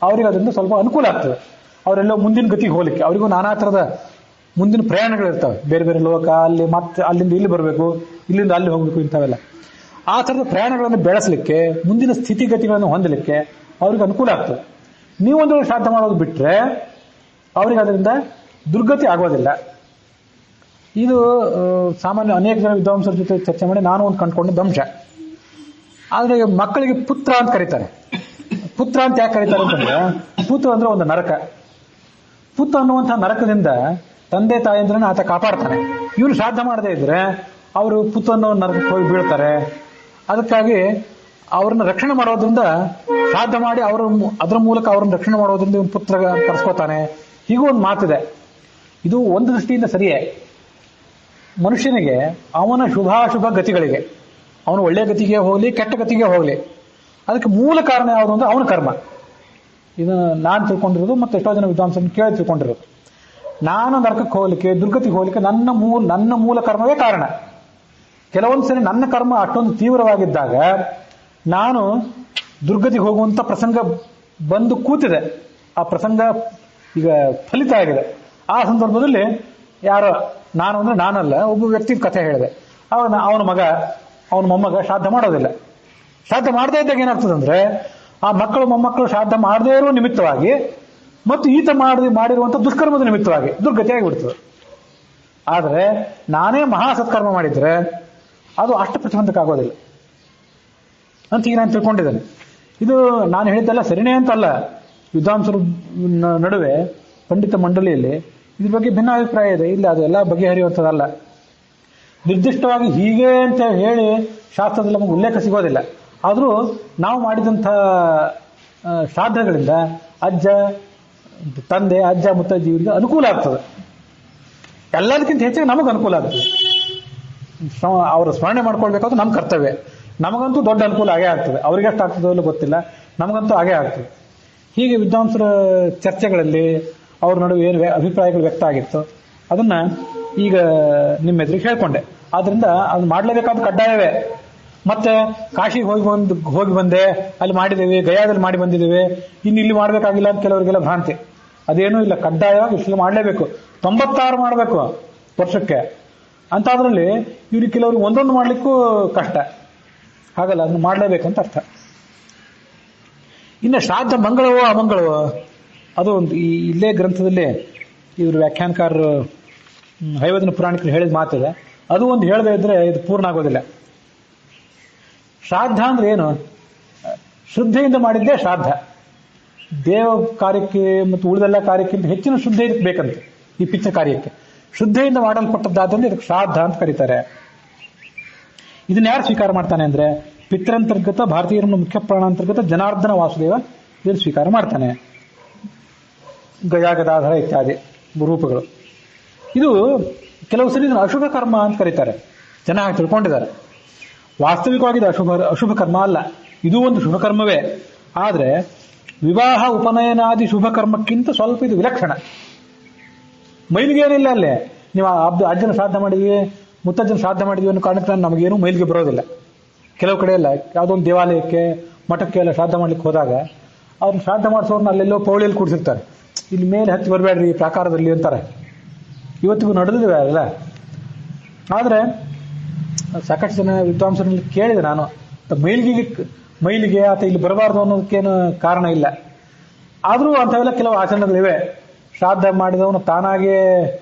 ಅವ್ರಿಗೆ ಅದರಿಂದ ಸ್ವಲ್ಪ ಅನುಕೂಲ ಆಗ್ತದೆ. ಅವರೆಲ್ಲೋ ಮುಂದಿನ ಗತಿಗೆ ಹೋಗ್ಲಿಕ್ಕೆ, ಅವರಿಗೂ ನಾನಾ ಥರದ ಮುಂದಿನ ಪ್ರಯಾಣಗಳಿರ್ತವೆ. ಬೇರೆ ಬೇರೆ ಲೋಕ, ಅಲ್ಲಿ ಮತ್ತೆ ಅಲ್ಲಿಂದ ಇಲ್ಲಿ ಬರಬೇಕು, ಇಲ್ಲಿಂದ ಅಲ್ಲಿ ಹೋಗ್ಬೇಕು, ಇಂಥವೆಲ್ಲ ಆ ಥರದ ಪ್ರಯಾಣಗಳನ್ನು ಬೆಳೆಸಲಿಕ್ಕೆ, ಮುಂದಿನ ಸ್ಥಿತಿಗತಿಗಳನ್ನು ಹೊಂದಲಿಕ್ಕೆ ಅವ್ರಿಗೆ ಅನುಕೂಲ ಆಗ್ತದೆ. ನೀವೊಂದು ಶ್ರಾದ್ದ ಮಾಡೋದು ಬಿಟ್ರೆ ಅವ್ರಿಗೆ ಅದರಿಂದ ದುರ್ಗತಿ ಆಗೋದಿಲ್ಲ. ಇದು ಸಾಮಾನ್ಯ ಅನೇಕ ಜನ ವಿದ್ವಾಂಸರ ಜೊತೆ ಚರ್ಚೆ ಮಾಡಿ ನಾನು ಒಂದು ಕಂಡುಕೊಂಡ ಅಂಶ. ಆದರೆ ಮಕ್ಕಳಿಗೆ ಪುತ್ರ ಅಂತ ಕರೀತಾರೆ. ಪುತ್ರ ಅಂತ ಯಾಕೆ ಕರೀತಾರೆ ಅಂತಂದ್ರೆ, ಪುತ್ರ ಅಂದ್ರೆ ಒಂದು ನರಕ. ಪುತ್ರ ಅನ್ನುವಂತಹ ನರಕದಿಂದ ತಂದೆ ತಾಯಿಯಂದ್ರನ್ನ ಆತ ಕಾಪಾಡ್ತಾನೆ. ಇವನು ಶ್ರಾದ್ದ ಮಾಡದೇ ಇದ್ರೆ ಅವರು ಪುತ್ರ ಅನ್ನೋ ನರಕಕ್ಕೆ ಹೋಗಿ ಬೀಳ್ತಾರೆ. ಅದಕ್ಕಾಗಿ ಅವ್ರನ್ನ ರಕ್ಷಣೆ ಮಾಡೋದ್ರಿಂದ, ಶ್ರಾದ್ದ ಮಾಡಿ ಅದರ ಮೂಲಕ ಅವ್ರನ್ನ ರಕ್ಷಣೆ ಮಾಡೋದ್ರಿಂದ ಇವನು ಪುತ್ರ ಕರ್ಸ್ಕೋತಾನೆ. ಹೀಗೂ ಒಂದು ಮಾತಿದೆ. ಇದು ಒಂದು ದೃಷ್ಟಿಯಿಂದ ಸರಿಯೇ. ಮನುಷ್ಯನಿಗೆ ಅವನ ಶುಭಾಶುಭ ಗತಿಗಳಿಗೆ, ಅವನು ಒಳ್ಳೆಯ ಗತಿಗೆ ಹೋಗಲಿ ಕೆಟ್ಟ ಗತಿಗೆ ಹೋಗಲಿ, ಅದಕ್ಕೆ ಮೂಲ ಕಾರಣ ಯಾವುದು ಅಂದ್ರೆ ಅವನ ಕರ್ಮ. ಇದು ನಾನು ತಿಳ್ಕೊಂಡಿರೋದು ಮತ್ತು ಎಷ್ಟೋ ಜನ ವಿದ್ವಾಂಸರನ್ನು ಕೇಳಿ ತಿಳ್ಕೊಂಡಿರೋದು. ನಾನು ನರಕಕ್ಕೆ ಹೋಗ್ಲಿಕ್ಕೆ, ದುರ್ಗತಿಗೆ ಹೋಗ್ಲಿಕ್ಕೆ ನನ್ನ ಮೂಲ ಕರ್ಮವೇ ಕಾರಣ. ಕೆಲವೊಂದು ಸರಿ ನನ್ನ ಕರ್ಮ ಅಷ್ಟೊಂದು ತೀವ್ರವಾಗಿದ್ದಾಗ ನಾನು ದುರ್ಗತಿಗೆ ಹೋಗುವಂತ ಪ್ರಸಂಗ ಬಂದು ಕೂತಿದೆ. ಆ ಪ್ರಸಂಗ ಈಗ ಫಲಿತ ಆಗಿದೆ. ಆ ಸಂದರ್ಭದಲ್ಲಿ ಯಾರೋ, ನಾನು ಅಂದ್ರೆ ನಾನಲ್ಲ, ಒಬ್ಬ ವ್ಯಕ್ತಿ ಕಥೆ ಹೇಳಿದೆ. ಅವನ ಮೊಮ್ಮಗ ಶ್ರಾದ್ದ ಮಾಡೋದಿಲ್ಲ. ಶ್ರಾದ್ದ ಮಾಡದೇ ಇದ್ದಾಗ ಏನಾಗ್ತದಂದ್ರೆ, ಆ ಮಕ್ಕಳು ಮೊಮ್ಮಕ್ಕಳು ಶ್ರಾದ್ದ ಮಾಡದೇ ಇರೋ ನಿಮಿತ್ತವಾಗಿ ಮತ್ತು ಈತ ಮಾಡಿರುವಂತ ದುಷ್ಕರ್ಮದ ನಿಮಿತ್ತವಾಗಿ ದುರ್ಗತಿಯಾಗಿ ಬಿಡ್ತದೆ. ಆದರೆ ನಾನೇ ಮಹಾ ಸತ್ಕರ್ಮ ಮಾಡಿದ್ರೆ ಅದು ಅಷ್ಟು ಪ್ರತಿಬಂಧಕ ಆಗೋದಿಲ್ಲ ಅಂತ ಈಗ ನಾನು ತಿಳ್ಕೊಂಡಿದ್ದೇನೆ. ಇದು ನಾನು ಹೇಳಿದ್ದೆಲ್ಲ ಸರಿನೇ ಅಂತಲ್ಲ. ವಿದ್ವಾಂಸರ ನಡುವೆ ಪಂಡಿತ ಮಂಡಳಿಯಲ್ಲಿ ಇದ್ರ ಬಗ್ಗೆ ಭಿನ್ನ ಅಭಿಪ್ರಾಯ ಇದೆ. ಇಲ್ಲ, ಅದೆಲ್ಲ ಬಗೆಹರಿಯುವಂಥದ್ದಲ್ಲ. ನಿರ್ದಿಷ್ಟವಾಗಿ ಹೀಗೆ ಅಂತ ಹೇಳಿ ಶಾಸ್ತ್ರದಲ್ಲಿ ನಮಗೆ ಉಲ್ಲೇಖ ಸಿಗೋದಿಲ್ಲ. ಆದರೂ ನಾವು ಮಾಡಿದಂಥ ಶ್ರಾದ್ದಗಳಿಂದ ತಂದೆ ಅಜ್ಜ ಮುತ್ತಜ್ಜಿ ಇವರಿಗೆ ಅನುಕೂಲ ಆಗ್ತದೆ. ಎಲ್ಲದಕ್ಕಿಂತ ಹೆಚ್ಚಾಗಿ ನಮಗೆ ಅನುಕೂಲ ಆಗ್ತದೆ. ಅವರ ಸ್ಮರಣೆ ಮಾಡ್ಕೊಳ್ಬೇಕಾದ್ರೆ ನಮ್ಮ ಕರ್ತವ್ಯ. ನಮಗಂತೂ ದೊಡ್ಡ ಅನುಕೂಲ ಆಗೇ ಆಗ್ತದೆ. ಅವ್ರಿಗೆ ಎಷ್ಟು ಆಗ್ತದೋ ಇಲ್ಲ ಗೊತ್ತಿಲ್ಲ, ನಮಗಂತೂ ಆಗೇ ಆಗ್ತದೆ. ಹೀಗೆ ವಿದ್ವಾಂಸರ ಚರ್ಚೆಗಳಲ್ಲಿ ಅವ್ರ ನಡುವೆ ಏನು ಅಭಿಪ್ರಾಯಗಳು ವ್ಯಕ್ತ ಆಗಿತ್ತು ಅದನ್ನ ಈಗ ನಿಮ್ಮ ಎದುರಿಗೆ ಹೇಳ್ಕೊಂಡೆ. ಆದ್ರಿಂದ ಅದು ಮಾಡಲೇಬೇಕಾದ ಕಡ್ಡಾಯವೇ. ಮತ್ತೆ ಕಾಶಿಗೆ ಹೋಗಿ ಬಂದೆ, ಅಲ್ಲಿ ಮಾಡಿದ್ದೇವೆ, ಗಯಾದಲ್ಲಿ ಮಾಡಿ ಬಂದಿದ್ದೇವೆ, ಇನ್ನು ಇಲ್ಲಿ ಮಾಡಬೇಕಾಗಿಲ್ಲ ಅಂತ ಕೆಲವರಿಗೆಲ್ಲ ಭ್ರಾಂತಿ. ಅದೇನೂ ಇಲ್ಲ, ಕಡ್ಡಾಯವಾಗಿ ಇಷ್ಟು ಮಾಡಲೇಬೇಕು. 96 ಮಾಡಬೇಕು ವರ್ಷಕ್ಕೆ. ಅಂತಾದ್ರಲ್ಲಿ ಇವ್ರಿಗೆ ಕೆಲವ್ರಿಗೆ ಒಂದೊಂದು ಮಾಡ್ಲಿಕ್ಕೂ ಕಷ್ಟ. ಹಾಗಲ್ಲ, ಅದನ್ನು ಮಾಡಲೇಬೇಕಂತ ಅರ್ಥ. ಇನ್ನು ಶ್ರಾದ್ದ ಮಂಗಳವೋ ಅಮಂಗಳವೋ, ಅದು ಒಂದು ಇಲ್ಲೇ ಗ್ರಂಥದಲ್ಲಿ ಇವರು ವ್ಯಾಖ್ಯಾನಕಾರರು ಹೈವದನ ಪುರಾಣಿಕರು ಹೇಳಿದ ಮಾತಿದೆ. ಅದು ಒಂದು ಹೇಳದೇ ಇದ್ರೆ ಇದು ಪೂರ್ಣ ಆಗೋದಿಲ್ಲ. ಶ್ರಾದ್ದ ಅಂದ್ರೆ ಏನು? ಶ್ರದ್ಧೆಯಿಂದ ಮಾಡಿದ್ದೇ ಶ್ರಾದ್ದ. ದೇವ ಕಾರ್ಯಕ್ಕೆ ಮತ್ತು ಉಳಿದೆಲ್ಲ ಕಾರ್ಯಕ್ಕಿಂತ ಹೆಚ್ಚಿನ ಶುದ್ಧೆ ಇದಕ್ಕೆ ಬೇಕಂತೆ. ಈ ಪಿತ್ತ ಕಾರ್ಯಕ್ಕೆ ಶುದ್ಧೆಯಿಂದ ಮಾಡಲ್ಪಟ್ಟದ್ದಾದ್ರಿಂದ ಇದಕ್ಕೆ ಶ್ರಾದ್ದ ಅಂತ ಕರೀತಾರೆ. ಇದನ್ನ ಯಾರು ಸ್ವೀಕಾರ ಮಾಡ್ತಾನೆ ಅಂದ್ರೆ, ಪಿತೃಂತರ್ಗತ ಭಾರತೀಯರ ಮುಖ್ಯ ಪ್ರಾಣಾಂತರ್ಗತ ಜನಾರ್ದನ ವಾಸುದೇವ ಇದನ್ನು ಸ್ವೀಕಾರ ಮಾಡ್ತಾನೆ. ಗಜಾಗದಾಧರ ಇತ್ಯಾದಿ ರೂಪಗಳು. ಇದು ಕೆಲವು ಸರಿ ಇದನ್ನು ಅಶುಭ ಕರ್ಮ ಅಂತ ಕರೀತಾರೆ. ಜನ ತಿಳ್ಕೊಂಡಿದ್ದಾರೆ. ವಾಸ್ತವಿಕವಾಗಿ ಅಶುಭ ಕರ್ಮ ಅಲ್ಲ, ಇದು ಒಂದು ಶುಭ ಕರ್ಮವೇ. ಆದರೆ ವಿವಾಹ ಉಪನಯನಾದಿ ಶುಭ ಕರ್ಮಕ್ಕಿಂತ ಸ್ವಲ್ಪ ಇದು ವಿಲಕ್ಷಣ. ಮೈಲಿಗೆ ಏನಿಲ್ಲ ಅಲ್ಲೇ. ನೀವು ಅಜ್ಜನ ಶ್ರಾದ್ದ ಮಾಡಿದ್ವಿ, ಮುತ್ತಜ್ಜನ ಶ್ರಾದ್ದ ಮಾಡಿದ್ವಿ ಅನ್ನೋ ಕಾರಣಕ್ಕೆ ನಮಗೇನು ಮೈಲಿಗೆ ಬರೋದಿಲ್ಲ. ಕೆಲವು ಕಡೆ ಎಲ್ಲ ಯಾವುದೋ ಒಂದು ದೇವಾಲಯಕ್ಕೆ ಮಠಕ್ಕೆ ಎಲ್ಲ ಶ್ರಾದ್ದ ಮಾಡ್ಲಿಕ್ಕೆ ಹೋದಾಗ ಅವ್ರನ್ನ ಶ್ರಾದ್ದ ಮಾಡಿಸೋರ್ನ ಅಲ್ಲೆಲ್ಲೋ ಪೌಳಿಯಲ್ಲಿ ಕೂಡಿಸಿರ್ತಾರೆ. ಇಲ್ಲಿ ಮೇಲೆ ಹತ್ತಿ ಬರಬೇಡ್ರಿ ಪ್ರಾಕಾರದಲ್ಲಿ ಅಂತಾರೆ. ಇವತ್ತಿಗೂ ನಡೆದಿವೆ ಅಲ್ಲ. ಆದರೆ ಸಾಕಷ್ಟು ಜನ ವಿದ್ವಾಂಸರಲ್ಲಿ ಕೇಳಿದೆ ನಾನು, ಮೈಲಿಗೆ ಆತ ಇಲ್ಲಿ ಬರಬಾರ್ದು ಅನ್ನೋದಕ್ಕೇನು ಕಾರಣ ಇಲ್ಲ. ಆದರೂ ಅಂಥವೆಲ್ಲ ಕೆಲವು ಆಚರಣೆಗಳಿವೆ. ಶ್ರಾದ್ದ ಮಾಡಿದವನು ತಾನಾಗೇ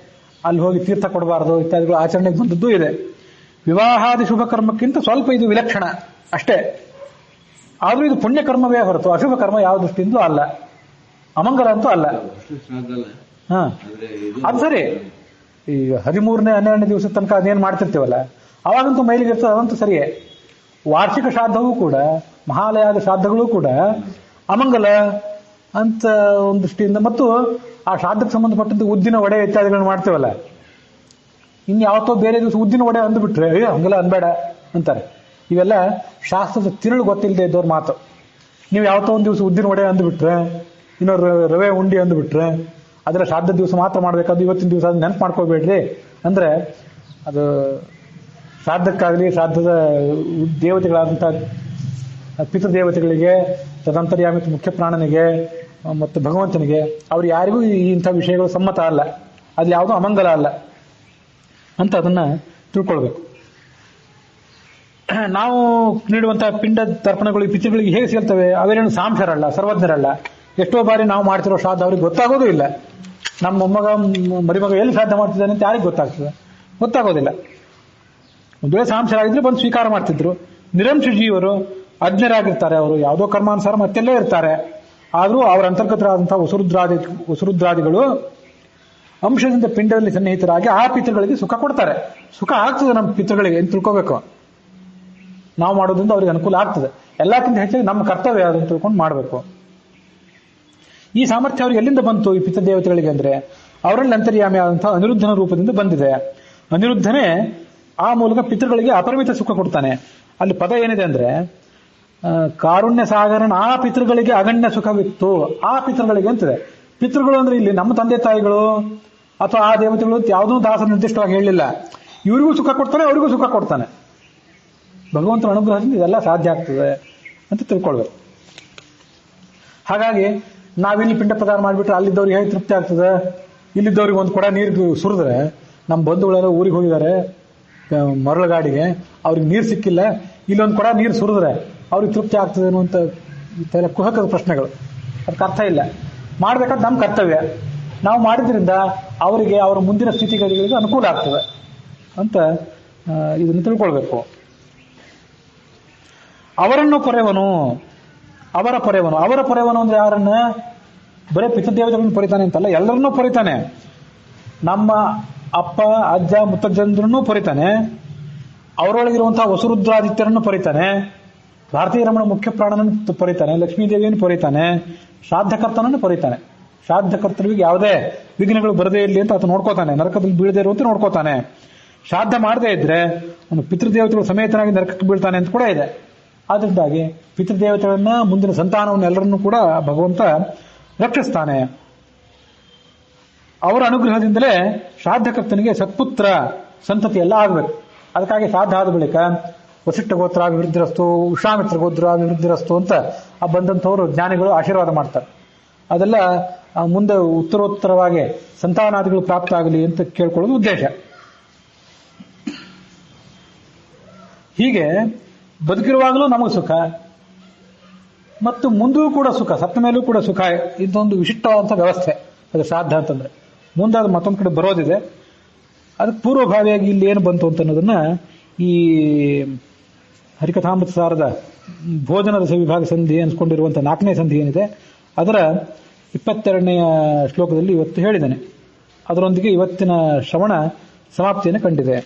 ಅಲ್ಲಿ ಹೋಗಿ ತೀರ್ಥ ಕೊಡಬಾರ್ದು ಇತ್ಯಾದಿಗಳು ಆಚರಣೆಗೆ ಬಂದದ್ದು ಇದೆ. ವಿವಾಹಾದಿ ಶುಭ ಕರ್ಮಕ್ಕಿಂತ ಸ್ವಲ್ಪ ಇದು ವಿಲಕ್ಷಣ ಅಷ್ಟೇ. ಆದರೂ ಇದು ಪುಣ್ಯಕರ್ಮವೇ ಹೊರತು ಅಶುಭ ಕರ್ಮ ಯಾವ ದೃಷ್ಟಿಯಿಂದಲೂ ಅಲ್ಲ, ಅಮಂಗಲ ಅಂತೂ ಅಲ್ಲ. ಹಾ, ಅದು ಸರಿ. ಈಗ 13ನೇ 12ನೇ ದಿವಸದ ತನಕ ಅದೇನು ಮಾಡ್ತಿರ್ತೀವಲ್ಲ, ಅವಾಗಂತೂ ಮೈಲಿಗೆ ಇರ್ತದೆ, ಅದಂತೂ ಸರಿಯೇ. ವಾರ್ಷಿಕ ಶ್ರಾದ್ದವೂ ಕೂಡ, ಮಹಾಲಯಾದ ಶ್ರಾದ್ದಗಳೂ ಕೂಡ ಅಮಂಗಲ ಅಂತ ಒಂದು ದೃಷ್ಟಿಯಿಂದ, ಮತ್ತು ಆ ಶ್ರಾದ್ದಕ್ಕೆ ಸಂಬಂಧಪಟ್ಟಂತೆ ಉದ್ದಿನ ಒಡೆ ಇತ್ಯಾದಿಗಳನ್ನು ಮಾಡ್ತೇವಲ್ಲ, ಇನ್ನು ಯಾವತ್ತೋ ಬೇರೆ ದಿವಸ ಉದ್ದಿನ ಒಡೆ ಅಂದುಬಿಟ್ರೆ ಹಂಗೆಲ್ಲ ಅನ್ಬೇಡ ಅಂತಾರೆ. ಇವೆಲ್ಲ ಶಾಸ್ತ್ರದ ತಿರುಳು ಗೊತ್ತಿಲ್ಲದೆ ಇದ್ದವ್ರ ಮಾತು. ನೀವು ಯಾವತ್ತೋ ಒಂದು ದಿವಸ ಉದ್ದಿನ ಒಡೆ ಅಂದುಬಿಟ್ರೆ, ಇನ್ನೊಂದು ರವೆ ಉಂಡಿ ಅಂದುಬಿಟ್ರೆ, ಅದರ ಶ್ರಾದ್ದ ದಿವಸ ಮಾತ್ರ ಮಾಡಬೇಕಾದ್ರು ಇವತ್ತಿನ ದಿವಸ ಅದು ನೆನಪು ಮಾಡ್ಕೋಬೇಡ್ರಿ ಅಂದ್ರೆ, ಅದು ಶ್ರಾದ್ದಕ್ಕಾಗಲಿ ಶ್ರಾದ್ದದ ದೇವತೆಗಳಾದಂಥ ಪಿತೃದೇವತೆಗಳಿಗೆ, ತದಂತರ್ಯಾಮಿ ಮುಖ್ಯ ಪ್ರಾಣನಿಗೆ ಮತ್ತು ಭಗವಂತನಿಗೆ, ಅವ್ರು ಯಾರಿಗೂ ಇಂಥ ವಿಷಯಗಳು ಸಮ್ಮತ ಅಲ್ಲ, ಅದು ಯಾವುದೂ ಅಮಂಗಲ ಅಲ್ಲ ಅಂತ ಅದನ್ನ ತಿಳ್ಕೊಳ್ಬೇಕು. ನಾವು ನೀಡುವಂತಹ ಪಿಂಡ ತರ್ಪಣಗಳು ಈ ಪಿತೃಗಳಿಗೆ ಹೇಗೆ ಸಿಗ್ತವೆ? ಅವೇನೇನು ಸಾಂಶರಲ್ಲ, ಸರ್ವಜ್ಞರಲ್ಲ. ಎಷ್ಟೋ ಬಾರಿ ನಾವು ಮಾಡ್ತಿರೋ ಶ್ರಾದ್ದ ಅವ್ರಿಗೆ ಗೊತ್ತಾಗೋದು ಇಲ್ಲ. ನಮ್ಮ ಮೊಮ್ಮಗ ಮರಿಮಗ ಎಲ್ಲಿ ಶ್ರಾದ್ದ ಮಾಡ್ತಿದ್ದಾನೆ ಅಂತ ಯಾರಿಗೆ ಗೊತ್ತಾಗ್ತದೆ? ಗೊತ್ತಾಗೋದಿಲ್ಲ. ಒಂದು ವೇಳೆ ಸಾಂಶರಾಗಿದ್ರೆ ಬಂದು ಸ್ವೀಕಾರ ಮಾಡ್ತಿದ್ರು. ನಿರಂಶ ಜೀವರು ಅಜ್ಞರಾಗಿರ್ತಾರೆ, ಅವರು ಯಾವುದೋ ಕರ್ಮಾನುಸಾರ ಮತ್ತೆಲ್ಲೇ ಇರ್ತಾರೆ. ಆದರೂ ಅವರ ಅಂತರ್ಗತರಾದಂತಹ ವಸುರುದ್ರಾದಿಗಳು ಅಂಶದಿಂದ ಪಿಂಡದಲ್ಲಿ ಸನ್ನಿಹಿತರಾಗಿ ಆ ಪಿತೃಗಳಿಗೆ ಸುಖ ಕೊಡ್ತಾರೆ. ಸುಖ ಆಗ್ತದೆ ನಮ್ಮ ಪಿತೃಗಳಿಗೆ ಅಂತ ತಿಳ್ಕೋಬೇಕು. ನಾವು ಮಾಡೋದ್ರಿಂದ ಅವ್ರಿಗೆ ಅನುಕೂಲ ಆಗ್ತದೆ. ಎಲ್ಲಕ್ಕಿಂತ ಹೆಚ್ಚಾಗಿ ನಮ್ಮ ಕರ್ತವ್ಯ ಅದನ್ನು ತಿಳ್ಕೊಂಡು ಮಾಡಬೇಕು. ಈ ಸಾಮರ್ಥ್ಯ ಅವ್ರಿಗೆ ಎಲ್ಲಿಂದ ಬಂತು ಈ ಪಿತೃದೇವತೆಗಳಿಗೆ ಅಂದ್ರೆ, ಅವರಲ್ಲಿ ಅಂತರ್ಯಾಮಿ ಆದಂತಹ ಅನಿರುದ್ಧನ ರೂಪದಿಂದ ಬಂದಿದೆ. ಅನಿರುದ್ಧನೇ ಆ ಮೂಲಕ ಪಿತೃಗಳಿಗೆ ಅಪರಿಮಿತ ಸುಖ ಕೊಡ್ತಾನೆ. ಅಲ್ಲಿ ಪದ ಏನಿದೆ ಅಂದ್ರೆ, ಕಾರುಣ್ಯ ಸಾಗರನ ಆ ಪಿತೃಗಳಿಗೆ ಅಗಣ್ಯ ಸುಖವಿತ್ತು. ಆ ಪಿತೃಗಳಿಗೆ ಅಂತಿದೆ. ಪಿತೃಗಳು ಅಂದ್ರೆ ಇಲ್ಲಿ ನಮ್ಮ ತಂದೆ ತಾಯಿಗಳು ಅಥವಾ ಆ ದೇವತೆಗಳು ಅಂತ ಯಾವುದೂ ದಾಸ ನಿರ್ದಿಷ್ಟವಾಗಿ ಹೇಳಲಿಲ್ಲ. ಇವರಿಗೂ ಸುಖ ಕೊಡ್ತಾನೆ, ಅವರಿಗೂ ಸುಖ ಕೊಡ್ತಾನೆ. ಭಗವಂತನ ಅನುಗ್ರಹದಿಂದ ಇದೆಲ್ಲ ಸಾಧ್ಯ ಆಗ್ತದೆ ಅಂತ ತಿಳ್ಕೊಳ್ಬೇಕು. ಹಾಗಾಗಿ ನಾವಿಲ್ಲಿ ಪಿಂಡ ಪ್ರದಾನ ಮಾಡಿಬಿಟ್ರೆ ಅಲ್ಲಿದ್ದವ್ರಿಗೆ ಹೇಗೆ ತೃಪ್ತಿ ಆಗ್ತದೆ? ಇಲ್ಲಿದ್ದವ್ರಿಗೆ ಒಂದು ಕೊಡ ನೀರು ಸುರಿದ್ರೆ, ನಮ್ಮ ಬಂಧುಗಳೆಲ್ಲ ಊರಿಗೆ ಹೋಗಿದ್ದಾರೆ ಮರಳುಗಾಡಿಗೆ, ಅವ್ರಿಗೆ ನೀರು ಸಿಕ್ಕಿಲ್ಲ, ಇಲ್ಲೊಂದು ಕೊಡ ನೀರು ಸುರಿದ್ರೆ ಅವ್ರಿಗೆ ತೃಪ್ತಿ ಆಗ್ತದೆ ಅನ್ನುವಂಥ ಕುಹಕದ ಪ್ರಶ್ನೆಗಳು. ಅದಕ್ಕೆ ಅರ್ಥ ಇಲ್ಲ. ಮಾಡ್ಬೇಕಾದ್ರೆ ನಮ್ಮ ಕರ್ತವ್ಯ ನಾವು ಮಾಡಿದ್ರಿಂದ ಅವರಿಗೆ ಅವರ ಮುಂದಿನ ಸ್ಥಿತಿಗತಿಗಳಿಗೆ ಅನುಕೂಲ ಆಗ್ತದೆ ಅಂತ ಇದನ್ನು ತಿಳ್ಕೊಳ್ಬೇಕು. ಅವರನ್ನು ಪೊರೆವನು, ಅವರ ಪೊರೆವನು ಅಂದ್ರೆ ಯಾರನ್ನ? ಬರೀ ಪಿತೃದೇವತೆಗಳನ್ನು ಪೊರಿತಾನೆ ಅಂತಲ್ಲ, ಎಲ್ಲರನ್ನೂ ಪೊರಿತಾನೆ. ನಮ್ಮ ಅಪ್ಪ ಅಜ್ಜ ಮುತ್ತಜ್ಜಂದ್ರನ್ನೂ ಪೊರಿತಾನೆ, ಅವರೊಳಗಿರುವಂತಹ ವಸುರುದ್ರಾದಿತ್ಯರನ್ನು ಪೊರಿತಾನೆ, ಭಾರತೀಯ ರಮಣ ಮುಖ್ಯ ಪ್ರಾಣನನ್ನು ಪೊರಿತಾನೆ, ಲಕ್ಷ್ಮೀದೇವಿಯನ್ನು ಪೊರಿತಾನೆ, ಶ್ರಾದ್ದಕರ್ತನನ್ನು ಪೊರಿತಾನೆ. ಶ್ರಾದ್ದಕರ್ತರಿಗೆ ಯಾವುದೇ ವಿಘ್ನಗಳು ಬರದೇ ಇರಲಿ ಅಂತ ಆತ ನೋಡ್ಕೋತಾನೆ, ನರಕದಲ್ಲಿ ಬೀಳದೇ ಇರುವಂತೆ ನೋಡ್ಕೋತಾನೆ. ಶ್ರಾದ್ದ ಮಾಡದೇ ಇದ್ರೆ ಅವನು ಪಿತೃದೇವತೆಗಳು ಸಮೇತನಾಗಿ ನರಕಕ್ಕೆ ಬೀಳ್ತಾನೆ ಅಂತ ಕೂಡ ಇದೆ. ಆದ್ದರಿಂದಾಗಿ ಪಿತೃದೇವತೆಗಳನ್ನ, ಮುಂದಿನ ಸಂತಾನವನ್ನು ಎಲ್ಲರನ್ನೂ ಕೂಡ ಭಗವಂತ ರಕ್ಷಿಸ್ತಾನೆ. ಅವರ ಅನುಗ್ರಹದಿಂದಲೇ ಶ್ರಾದ್ದಕರ್ತನಿಗೆ ಸತ್ಪುತ್ರ ಸಂತತಿ ಎಲ್ಲ ಆಗಬೇಕು. ಅದಕ್ಕಾಗಿ ಶ್ರಾದ್ದ ಆದ ಬಳಿಕ ವಸಿಷ್ಠ ಗೋತ್ರ ಅಭಿವೃದ್ಧಿರಸ್ತು, ವಿಶ್ವಾಮಿತ್ರ ಗೋತ್ರ ಅಭಿವೃದ್ಧಿರಸ್ತು ಅಂತ ಆ ಬಂದಂಥವರು ಜ್ಞಾನಿಗಳು ಆಶೀರ್ವಾದ ಮಾಡ್ತಾರೆ. ಅದೆಲ್ಲ ಮುಂದೆ ಉತ್ತರೋತ್ತರವಾಗಿ ಸಂತಾನಾದಿಗಳು ಪ್ರಾಪ್ತ ಆಗಲಿ ಅಂತ ಕೇಳ್ಕೊಳ್ಳೋದು ಉದ್ದೇಶ. ಹೀಗೆ ಬದುಕಿರುವಾಗಲೂ ನಮಗೆ ಸುಖ ಮತ್ತು ಮುಂದೂ ಕೂಡ ಸುಖ, ಸತ್ತ ಮೇಲೂ ಕೂಡ ಸುಖ. ಇದೊಂದು ವಿಶಿಷ್ಟವಾದಂಥ ವ್ಯವಸ್ಥೆ ಅದು ಶ್ರಾದ್ದ ಅಂತಂದ್ರೆ. ಮುಂದೆ ಅದು ಮತ್ತೊಂದು ಕಡೆ ಬರೋದಿದೆ. ಅದಕ್ಕೆ ಪೂರ್ವಭಾವಿಯಾಗಿ ಇಲ್ಲಿ ಏನು ಬಂತು ಅಂತ ಅನ್ನೋದನ್ನ ಈ ಹರಿಕಥಾಮೃತ ಸಾರದ ಭೋಜನ ರಸ ವಿಭಾಗ ಸಂಧಿ ಅನ್ಸ್ಕೊಂಡಿರುವಂಥ 4ನೇ ಸಂಧಿ ಏನಿದೆ ಅದರ 22ನೆಯ ಶ್ಲೋಕದಲ್ಲಿ ಇವತ್ತು ಹೇಳಿದ್ದಾನೆ. ಅದರೊಂದಿಗೆ ಇವತ್ತಿನ ಶ್ರವಣ ಸಮಾಪ್ತಿಯನ್ನು ಕಂಡಿದೆ.